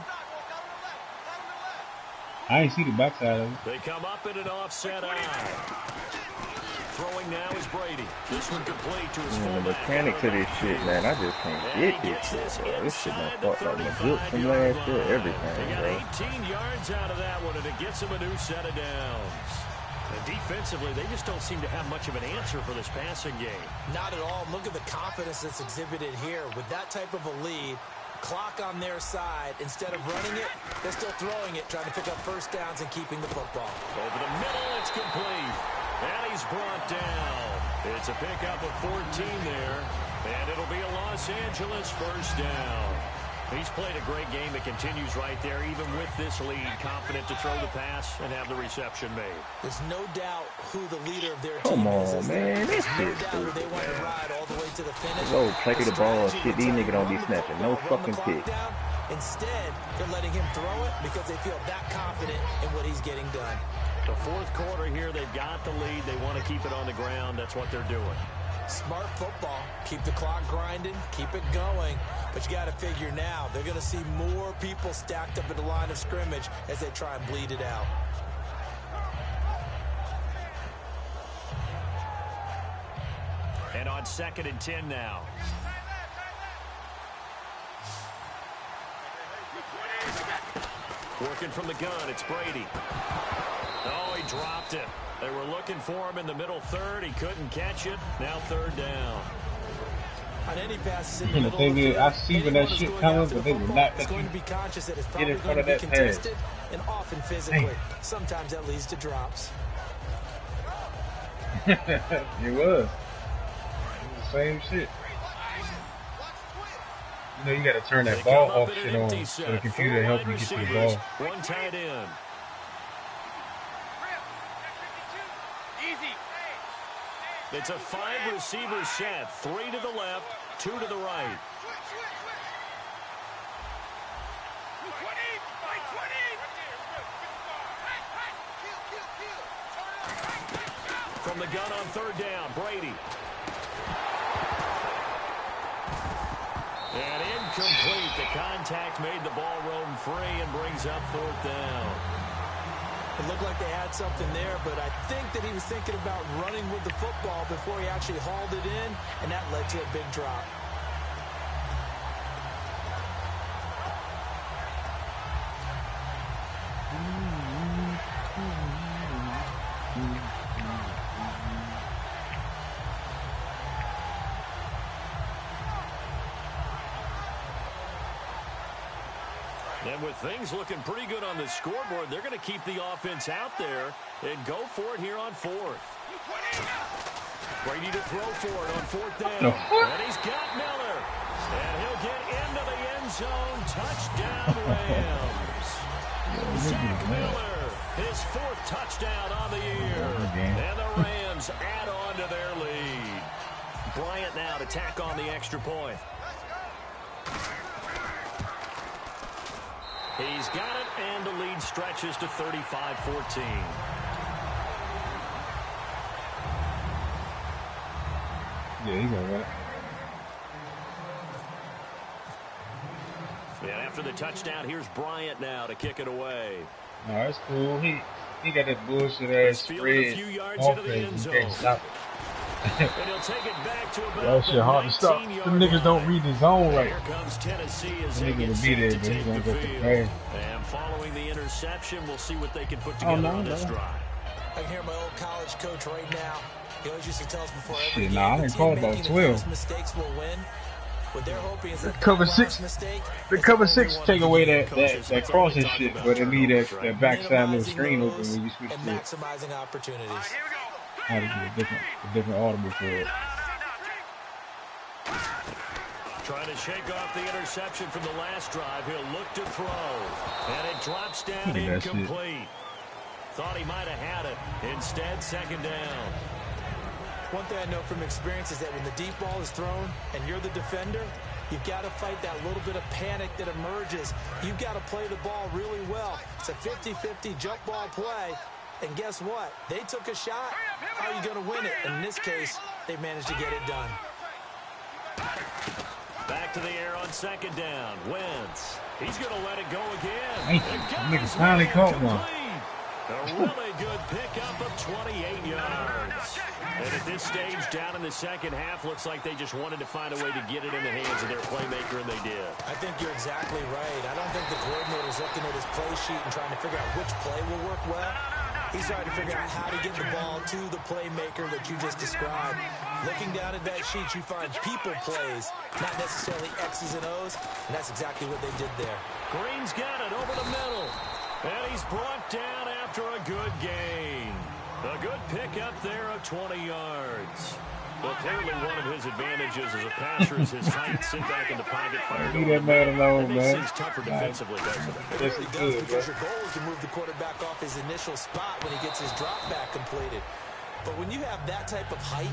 I ain't see the backside of it. They come up in an offset eye. Throwing now is Brady. This one complete to his The fullback. mechanics of this shit, man, I just can't get this shit, bro. This shit done fucked up my grip from last year, everything, They got bro. 18 yards out of that one, and it gets them a new set of downs. And defensively, they just don't seem to have much of an answer for this passing game. Not at all. Look at the confidence that's exhibited here. With that type of a lead, clock on their side, instead of running it, they're still throwing it, trying to pick up first downs and keeping the football. Over the middle, it's complete. And he's brought down. It's a pickup of 14 there. And it'll be a Los Angeles first down. He's played a great game. It continues right there, even with this lead. Confident to throw the pass and have the reception made. There's no doubt who the leader of their Come team on, is. man. This There's no shit's doubt who they stupid, want to man. ride all the way to the finish. Go play the ball. strategy Shit, these would tell niggas don't be you, run the snapping. No football, run the fucking clock kick. down. Instead, they're letting him throw it because they feel that confident in what he's getting done. The fourth quarter here, they've got the lead. They want to keep it on the ground. That's what they're doing. Smart football. Keep the clock grinding. Keep it going. But you got to figure now, they're going to see more people stacked up at the line of scrimmage as they try and bleed it out. And on 2nd and 10 now. Working from the gun, it's Brady. Oh, he dropped it. They were looking for him in the middle third. He couldn't catch it. Now 3rd down. On any passes in the And the middle thing of the is, field, I see when that anyone shit who's going coming, after but the they will football not is let going you to be conscious that it's get probably in front going of to be that pass. contested and often physically. Sometimes that leads to drops. It was the same shit. You know, you gotta turn that They ball come up off in shit an on empty so set. the computer 4 help wide you get to the receivers, ball. 1 tight end. It's a 5-receiver set. 3 to the left, 2 to the right. From the gun on 3rd down, Brady. And incomplete. The contact made the ball roam free and brings up 4th down. It looked like they had something there, but I think that he was thinking about running with the football before he actually hauled it in, and that led to a big drop. And with things looking pretty good on the scoreboard, they're going to keep the offense out there and go for it here on 4th. Brady to throw for it on 4th down. And he's got Miller. And he'll get into the end zone. Touchdown, Rams. Zach Miller, his 4th touchdown on the year. And the Rams add on to their lead. Bryant now to tack on the extra point. He's got it, and the lead stretches to 35-14. Yeah, he gonna run it. And after the touchdown, here's Bryant now to kick it away. No, that's cool. He got that bullshit ass fielded a spread few yards into the end offense. You zone. can't stop it. And he'll take it back to about That shit hard to stop. Them niggas don't read the zone right. Here comes Tennessee as they Nigga get will be set there, to but he's take gonna the go to the field. pass. And following the interception, we'll see what they can put together on this drive. I can hear my old college coach right now. He always used to tell us before every Shit, game, nah, I the done team called about making the 12. fewest mistakes will win. What they're hoping is that Cover that 6. last mistake The is cover the only 6 one take that away can that crossing shit, but it need that backside little minimizing screen open those when you switch and to it. maximizing opportunities. How to do a different audible for it. Trying to shake off the interception from the last drive. He'll look to throw. And it drops down incomplete. Thought he might have had it. Instead, 2nd down. One thing I know from experience is that when the deep ball is thrown and you're the defender, you've got to fight that little bit of panic that emerges. You've got to play the ball really well. It's a 50-50 jump ball play. And guess what? They took a shot. How are you going to win it? And in this case, they managed to get it done. Back to the air on 2nd down. Wentz. He's going to let it go again. Nigga finally caught one. A really good pickup of 28 yards. And at this stage, down in the second half, looks like they just wanted to find a way to get it in the hands of their playmaker, and they did. I think you're exactly right. I don't think the coordinator's looking at his play sheet and trying to figure out which play will work well. He's trying to figure out how to get the ball to the playmaker that you just described. Looking down at that sheet, you find people plays, not necessarily X's and O's, and that's exactly what they did there. Green's got it over the middle. And he's brought down after a good gain. A good pickup there of 20 yards. Well, clearly one of his advantages as a passer is his height. Sit back in the pocket, fire. Leave that man alone, man. Things tougher defensively, doesn't it? It really does, because your goal is to move the quarterback off his initial spot when he gets his drop back completed. But when you have that type of height,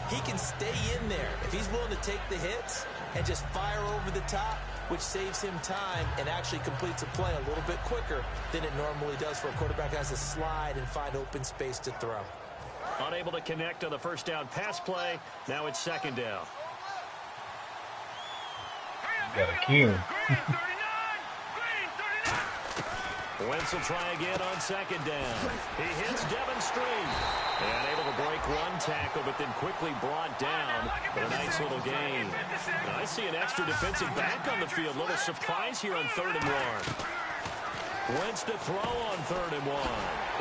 he can stay in there. If he's willing to take the hits and just fire over the top, which saves him time and actually completes a play a little bit quicker than it normally does for a quarterback who has to slide and find open space to throw. Unable to connect on the first down pass play. Now it's second down. Got a kill. Wentz will try again on second down. He hits Devin Street. And able to break one tackle, but then quickly brought down. But a nice little gain. Now I see an extra defensive back on the field. Little surprise here on 3rd and 1. Wentz to throw on 3rd and 1.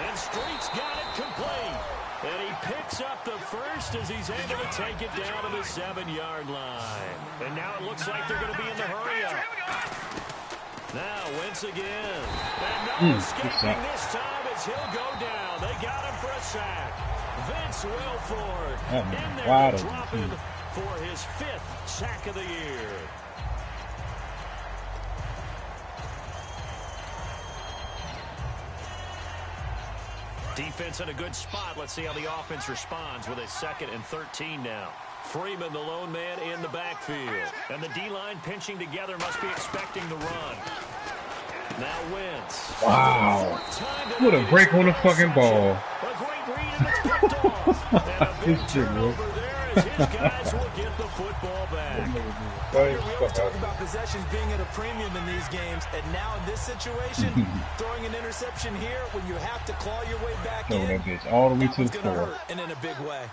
And Street's got it complete. And he picks up the first as he's able to take it down to the 7-yard line. And now it looks like they're going to be in the hurry-up. Now Wentz again. And no escaping this time as he'll go down. They got him for a sack. Vince Wilfork in there to drop him for his 5th sack of the year. Defense in a good spot. Let's see how the offense responds with a 2nd and 13 now. Freeman, the lone man, in the backfield. And the D-line pinching together, must be expecting the run. Now Wentz. Wow. What a break on the fucking ball. A great read, and it's picked off. And a big turnover there as his guys will get the football back. We always talk about possessions being at a premium in these games, and now in this situation, throwing an interception here when you have to claw your way back in, that bitch all the way to the floor. Hurt, and in a big way.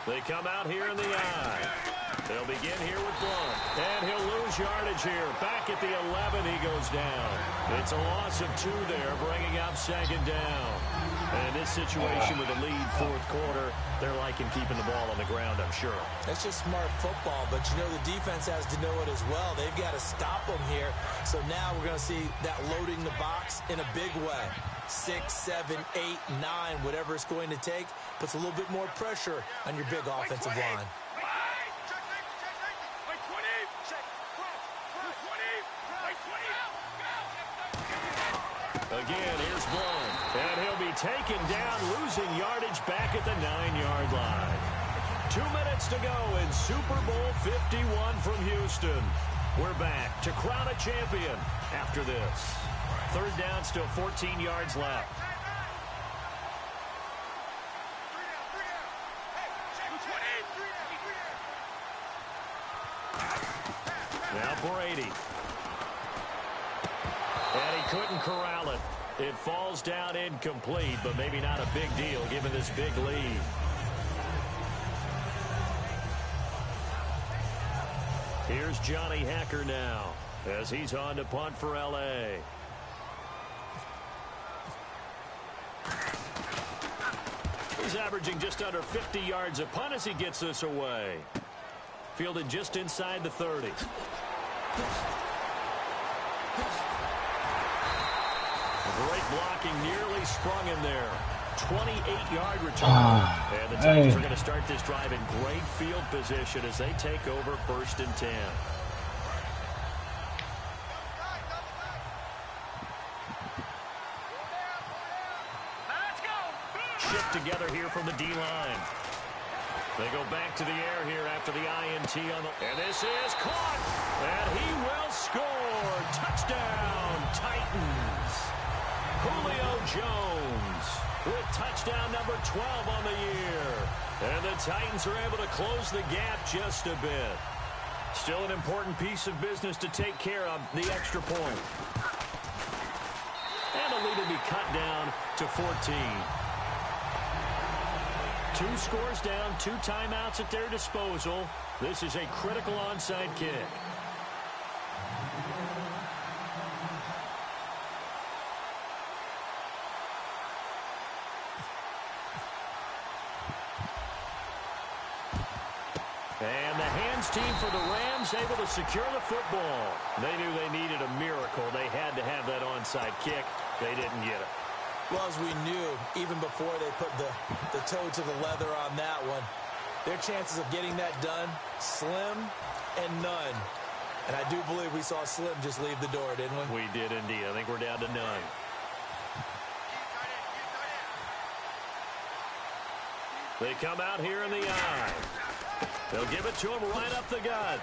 They come out here in the eye. They'll begin here with Blunt. And he'll lose yardage here. Back at the 11, he goes down. It's a loss of 2 there, bringing up 2nd down. And in this situation with a lead 4th quarter, they're liking keeping the ball on the ground, I'm sure. That's just smart football, but you know the defense has to know it as well. They've got to stop them here. So now we're going to see that loading the box in a big way. 6, 7, 8, 9, whatever it's going to take, puts a little bit more pressure on your big offensive line. Again, here's Blunt. And he'll be taken down, losing yardage back at the 9-yard line. 2 minutes to go in Super Bowl 51 from Houston. We're back to crown a champion after this. 3rd down, still 14 yards left. Now Brady. And he couldn't corral it. It falls down incomplete, but maybe not a big deal given this big lead. Here's Johnny Hacker now as he's on to punt for L.A. He's averaging just under 50 yards a punt as he gets this away. Fielded just inside the 30. Great blocking, nearly sprung him there. 28-yard return. And the Titans are going to start this drive in great field position as they take over 1st and 10. Shift together here from the D-line. They go back to the air here after the INT on the... And this is caught. And he will score. Touchdown, Titans. Julio Jones with touchdown number 12 on the year. And the Titans are able to close the gap just a bit. Still an important piece of business to take care of, the extra point. And the lead will be cut down to 14. 2 scores down, 2 timeouts at their disposal. This is a critical onside kick. And the hands team for the Rams able to secure the football. They knew they needed a miracle. They had to have that onside kick. They didn't get it. Well, as we knew, even before they put the toe to the leather on that one, their chances of getting that done, slim and none. And I do believe we saw Slim just leave the door, didn't we? We did indeed. I think we're down to none. They come out here in the eye. They'll give it to him right up the gut.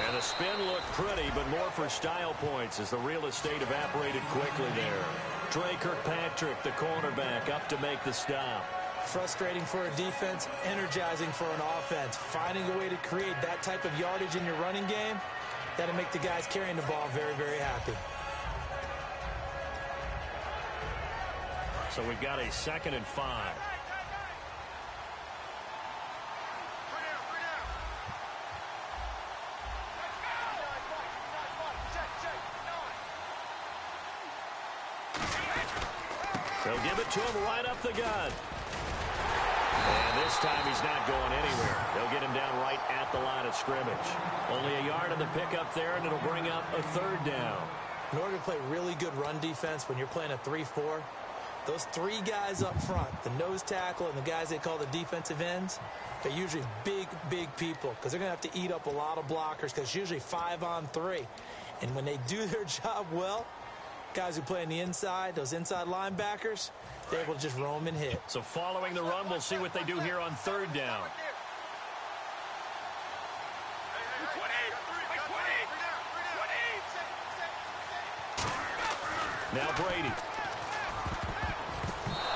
And the spin looked pretty, but more for style points as the real estate evaporated quickly there. Trey Kirkpatrick, the cornerback, up to make the stop. Frustrating for a defense, energizing for an offense. Finding a way to create that type of yardage in your running game, that'll make the guys carrying the ball very, very happy. So we've got a 2nd and 5. They'll give it to him right up the gut. And this time he's not going anywhere. They'll get him down right at the line of scrimmage. Only a yard on the pickup there, and it'll bring up a 3rd down. In order to play really good run defense when you're playing a 3-4, those 3 guys up front, the nose tackle and the guys they call the defensive ends, they're usually big, big people because they're going to have to eat up a lot of blockers because it's usually 5-on-3. And when they do their job well, guys who play on the inside, those inside linebackers, they're able to just roam and hit. So following the run, we'll see what they do here on 3rd down. Now Brady.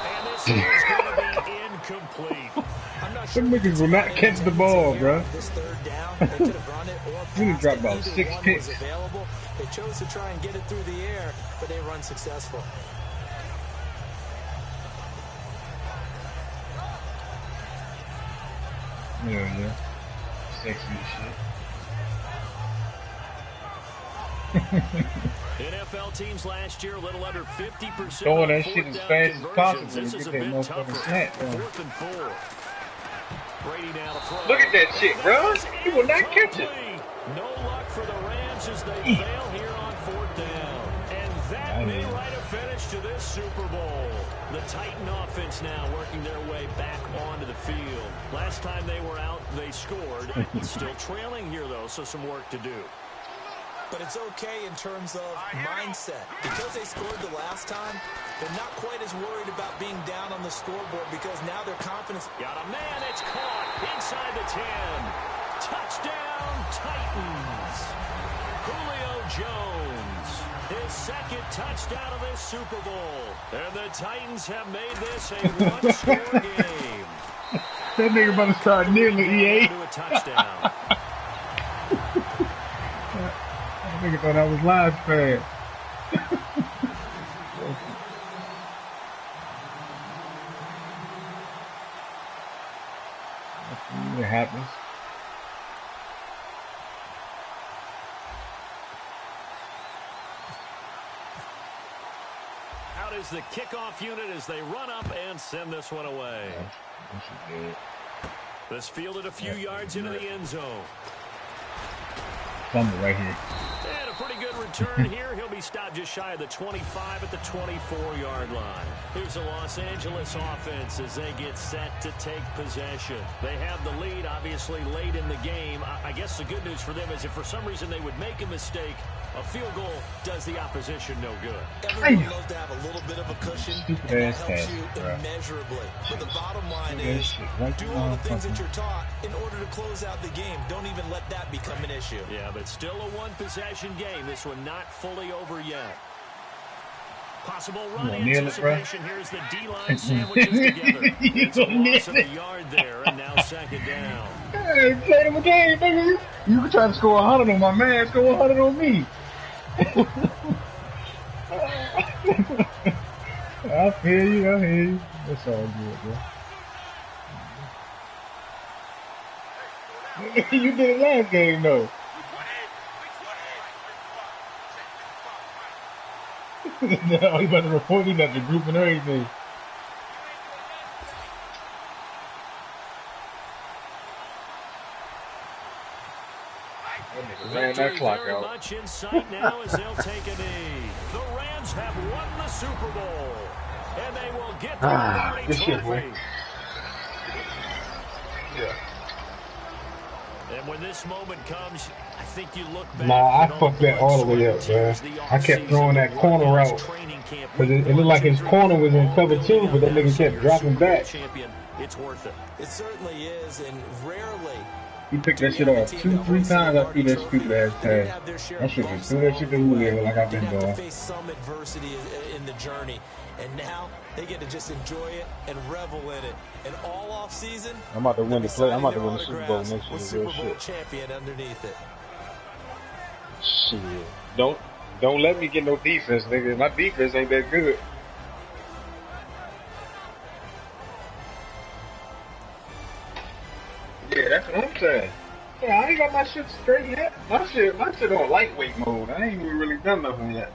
And this is going to be incomplete. I'm not Some niggas will not catch the ball, bro. This 3rd down, they could have run it or You done passed dropped it. about Either 6 one picks. was available. They chose to try and get it through the air, but they run successful. Yeah. Sexy as NFL teams last year, a little under 50%. Throwing that shit as fast as possible This to is get a that bit motherfucking tougher. snap down. 4th and 4. Brady now to throw. Look at that shit, bro. He will not catch it. No luck for the Rams as they fail here on 4th down. And that may write a finish to this Super Bowl. The Titan offense now working their way back onto the field. Last time they were out, they scored. Still trailing here, though, so some work to do. But it's okay in terms of mindset. Because they scored the last time, they're not quite as worried about being down on the scoreboard because now their confidence... Got a man, it's caught inside the 10. Touchdown, Titans. Julio Jones, his 2nd touchdown of this Super Bowl. And the Titans have made this a one-score game. That nigga about to start kneeling, EA. To a touchdown. That nigga thought I was live fast. It happens. Out is the kickoff unit as they run up and send this one away. This fielded a few yards into the end zone. Fumble right here. And a pretty good return here. He'll be stopped just shy of the 25 at the 24-yard line. Here's the Los Angeles offense as they get set to take possession. They have the lead, obviously, late in the game. I guess the good news for them is if for some reason they would make a mistake, a field goal does the opposition no good. Everyone loves to have a little bit of a cushion, and that helps you immeasurably. But the bottom line is, do all the things that you're taught in order to close out the game. Don't even let that become an issue. Yeah, but still a one-possession game. This one not fully over yet. Possible run anticipation. Here's the D-line sandwiches together. It's a loss of a yard there, and now 2nd down. Hey, play them again, nigga. You can try to score 100 on my man, score 100 on me. I feel you, I hear you. That's all good, bro. You did it last game, though. No, he about to report me that the group and everything. Ran that clock very out. much in sight now as they'll take a knee. The Rams have won the Super Bowl, and they will get the Lombardi good shit, Trophy. boy. Yeah. And when this moment comes, I think you look back. Nah, I fucked that all the way up, man. I kept throwing that corner out. Because it looked like his corner was in cover 2, but that nigga kept dropping back. It's worth it. It certainly is, and rarely. He picked that shit off 2-3 times. I threw that stupid ass pass. I should just threw that shit to Julio like I've been doing. They face some adversity in the journey, and now they get to just enjoy it and revel in it. And all off season, I'm about to win the play. I'm about to win the Super Bowl next year. Super Bowl champion underneath it. Shit. Don't let me get no defense, nigga. My defense ain't that good. Yeah, that's what I'm saying. Yeah, I ain't got my shit straight yet. My shit on lightweight mode. I ain't even really done nothing yet.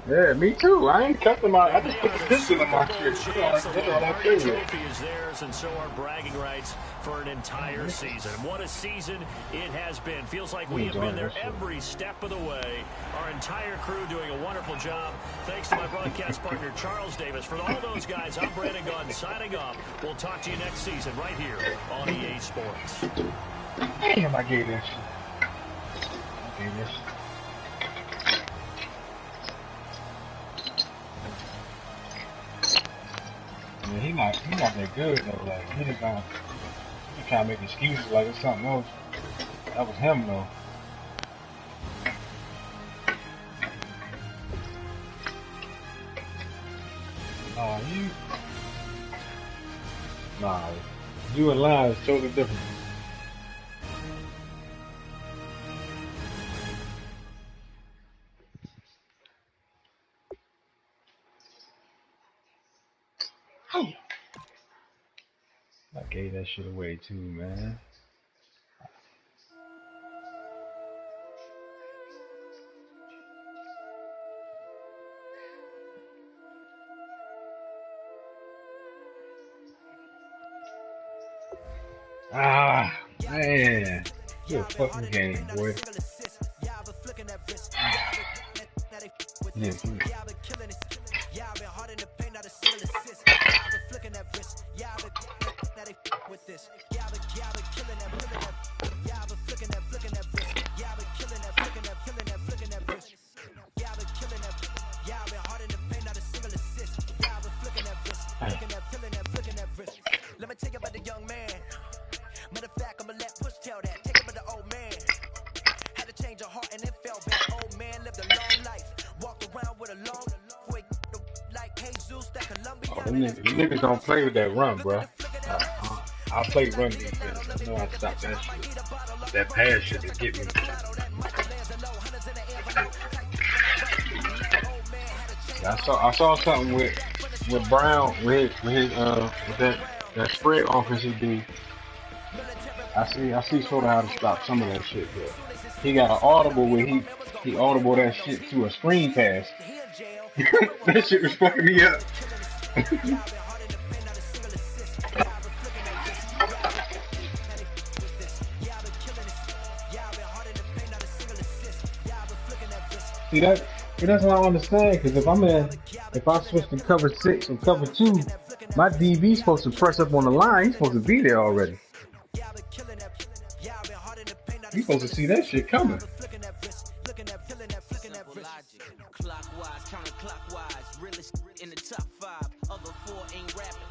Yeah, me too. I ain't cutting my. I just put the pistol in my shit. That's all I feel. Trophy is theirs, and so are bragging rights for an entire season. What a season it has been. Feels like we have been there every step of the way. Our entire crew doing a wonderful job. Thanks to my broadcast partner, Charles Davis. For all those guys, I'm Brandon Gunn signing off. We'll talk to you next season right here on EA Sports. Damn, I gave that shit. I gave that shit. Yeah, he not that good though. Like he trying to make excuses like it's something else. That was him though. You and Lion is totally different. I gave that shit away too, man. Ah, man. Good fucking game, boy. Yeah, Let me tell you about the young man. Matter of fact, I'ma let Push tell that. Take it about the old man. Had to change her heart and it fell back. Old man lived a long life. Walked around with a long way like Jesus, that Columbia. Oh, them niggas don't play with that run, bro. I play run defense. I know I stop that shit. That pass shit to get me. I saw something with Brown with that spread offense he do. I see sort of how to stop some of that shit, but he got an audible where he audible that shit to a screen pass. That shit was fucking me up. See that's what I understand, because if I switch to cover 6 or cover 2, my DB's supposed to press up on the line. He's supposed to be there already. He's supposed to see that shit coming. Clockwise, counterclockwise, realist in the top 5. Other 4 ain't rapping.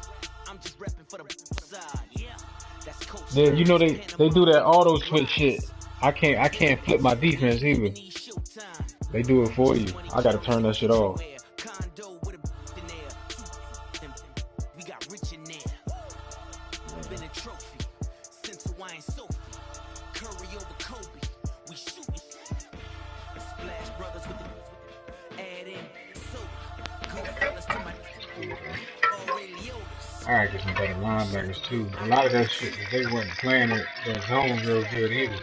I'm just rapping for the side. Yeah, that's coach. Yeah, you know they do that auto switch shit. I can't flip my defense either. They do it for you. I gotta turn that shit off. I gotta get some better linebackers too. A lot of that shit, they wasn't playing it, that zone real good either.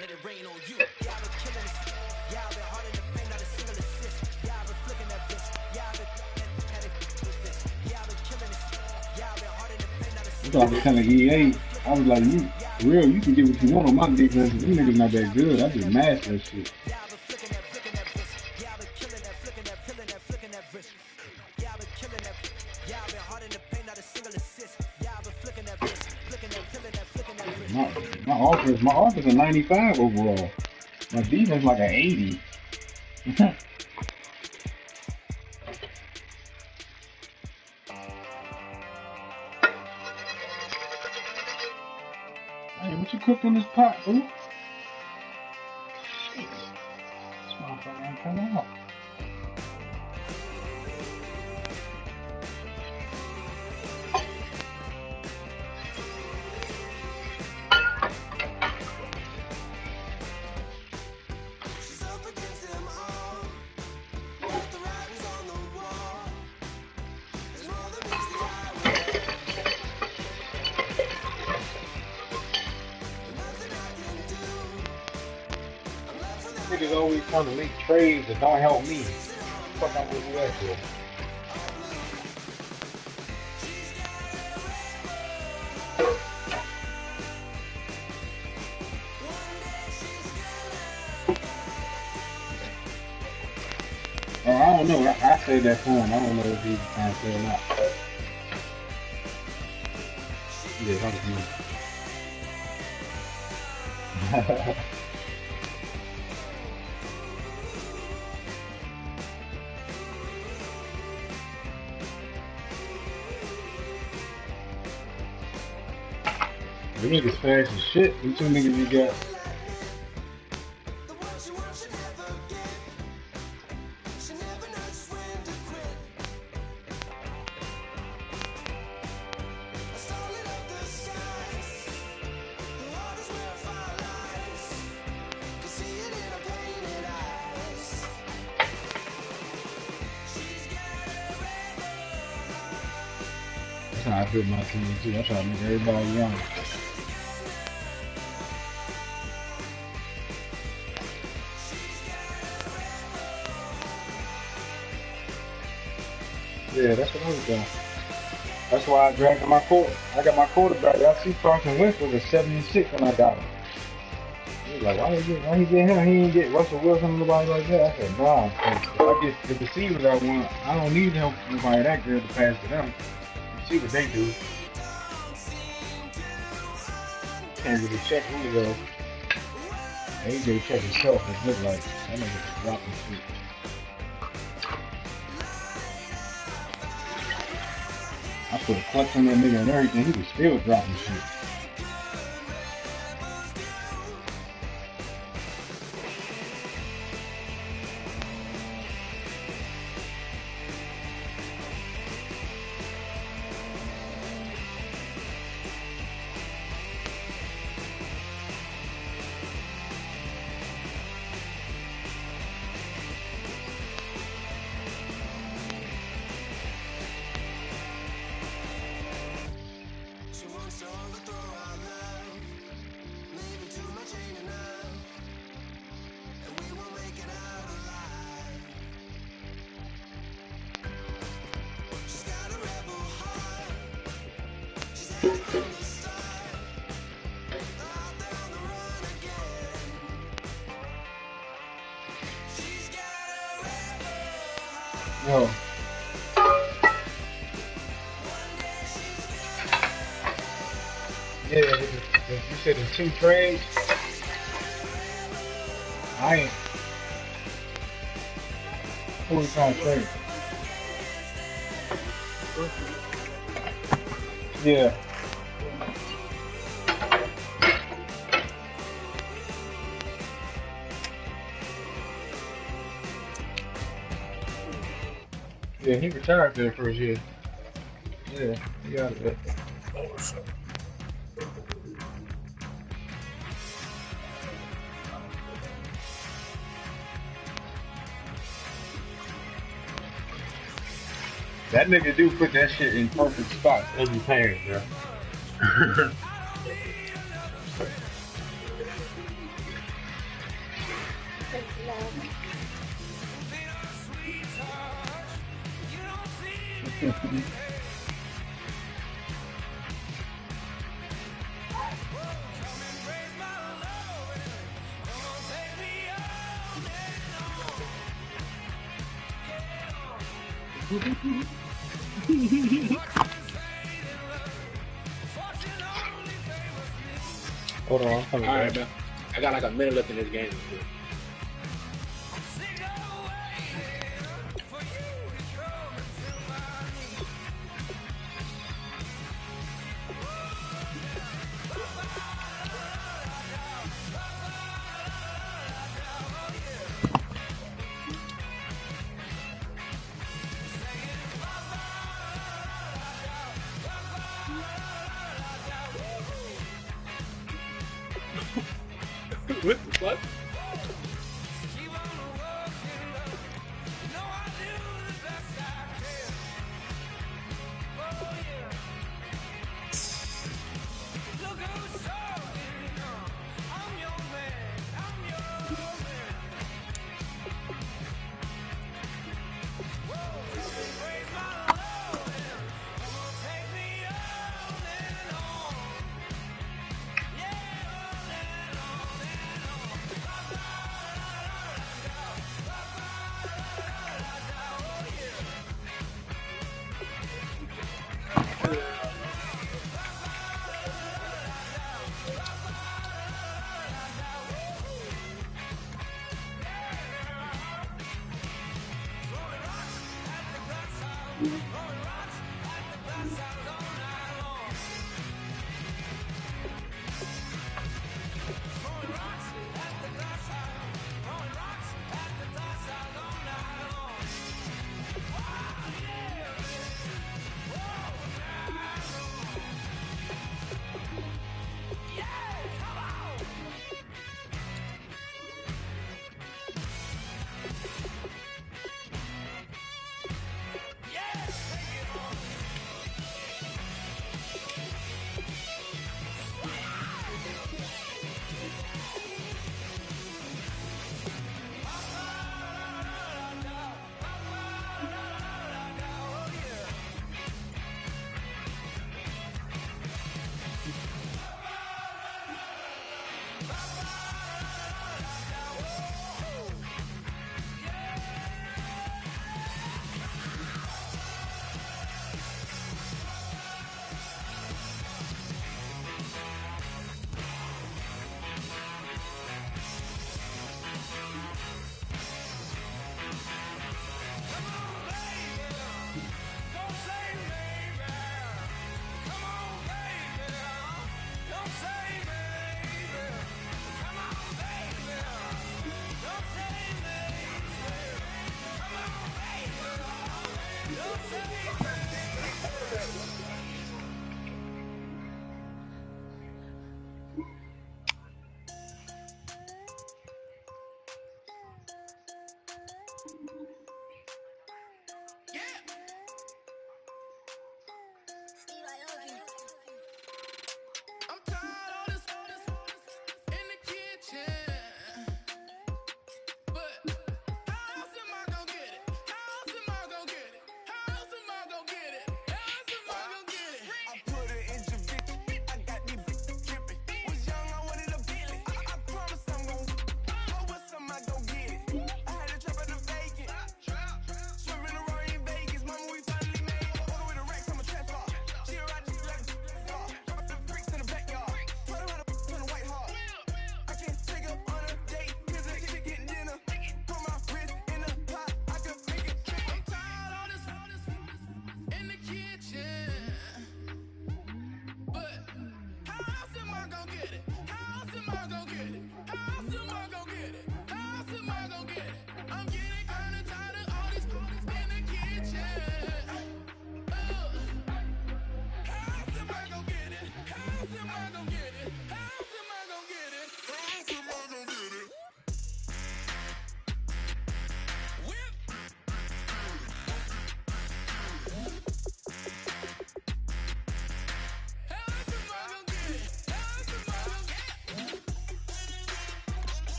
That's what I was telling EA. I was like, you, for real, you can get what you want on my defense. These niggas not that good. I just mash that shit. My offense a 95 overall. My defense like an 80. Hey, what you cooked in this pot, boo? Shit. This motherfucker ain't coming out. Niggas always trying to make trades that don't help me. What the fuck I'm gonna do that for? I don't know. I say that for him. I don't know if he's trying to say or not. Yeah, that was me. The niggas fast as shit. Them two niggas you got. That's how I build my team too. I try to make everybody young. Yeah, that's what I was doing. That's why I dragged my quarterback. I got my quarterback. I see Carson Wentz was a 76 when I got him. He was like, why he get him? He didn't get Russell Wilson or nobody like that. I said, nah. I get the receivers I want. I don't need help nobody that good to pass to them. You see what they do. Can't really check who though. AJ check himself. It looked like that nigga dropping shit. I put a clutch on that nigga and everything, he was still dropping shit. Yo. Yeah, you said the 2 trades. I ain't. Who we trying to trade? Yeah. Yeah, he retired there first year. Yeah, he got it. That nigga do put that shit in perfect spots every time, bro. Hold on, I'm coming All right, back. man. I got like a minute left in this game. What the fuck? Yes!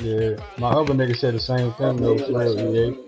Yeah, my other nigga said the same thing though. EA.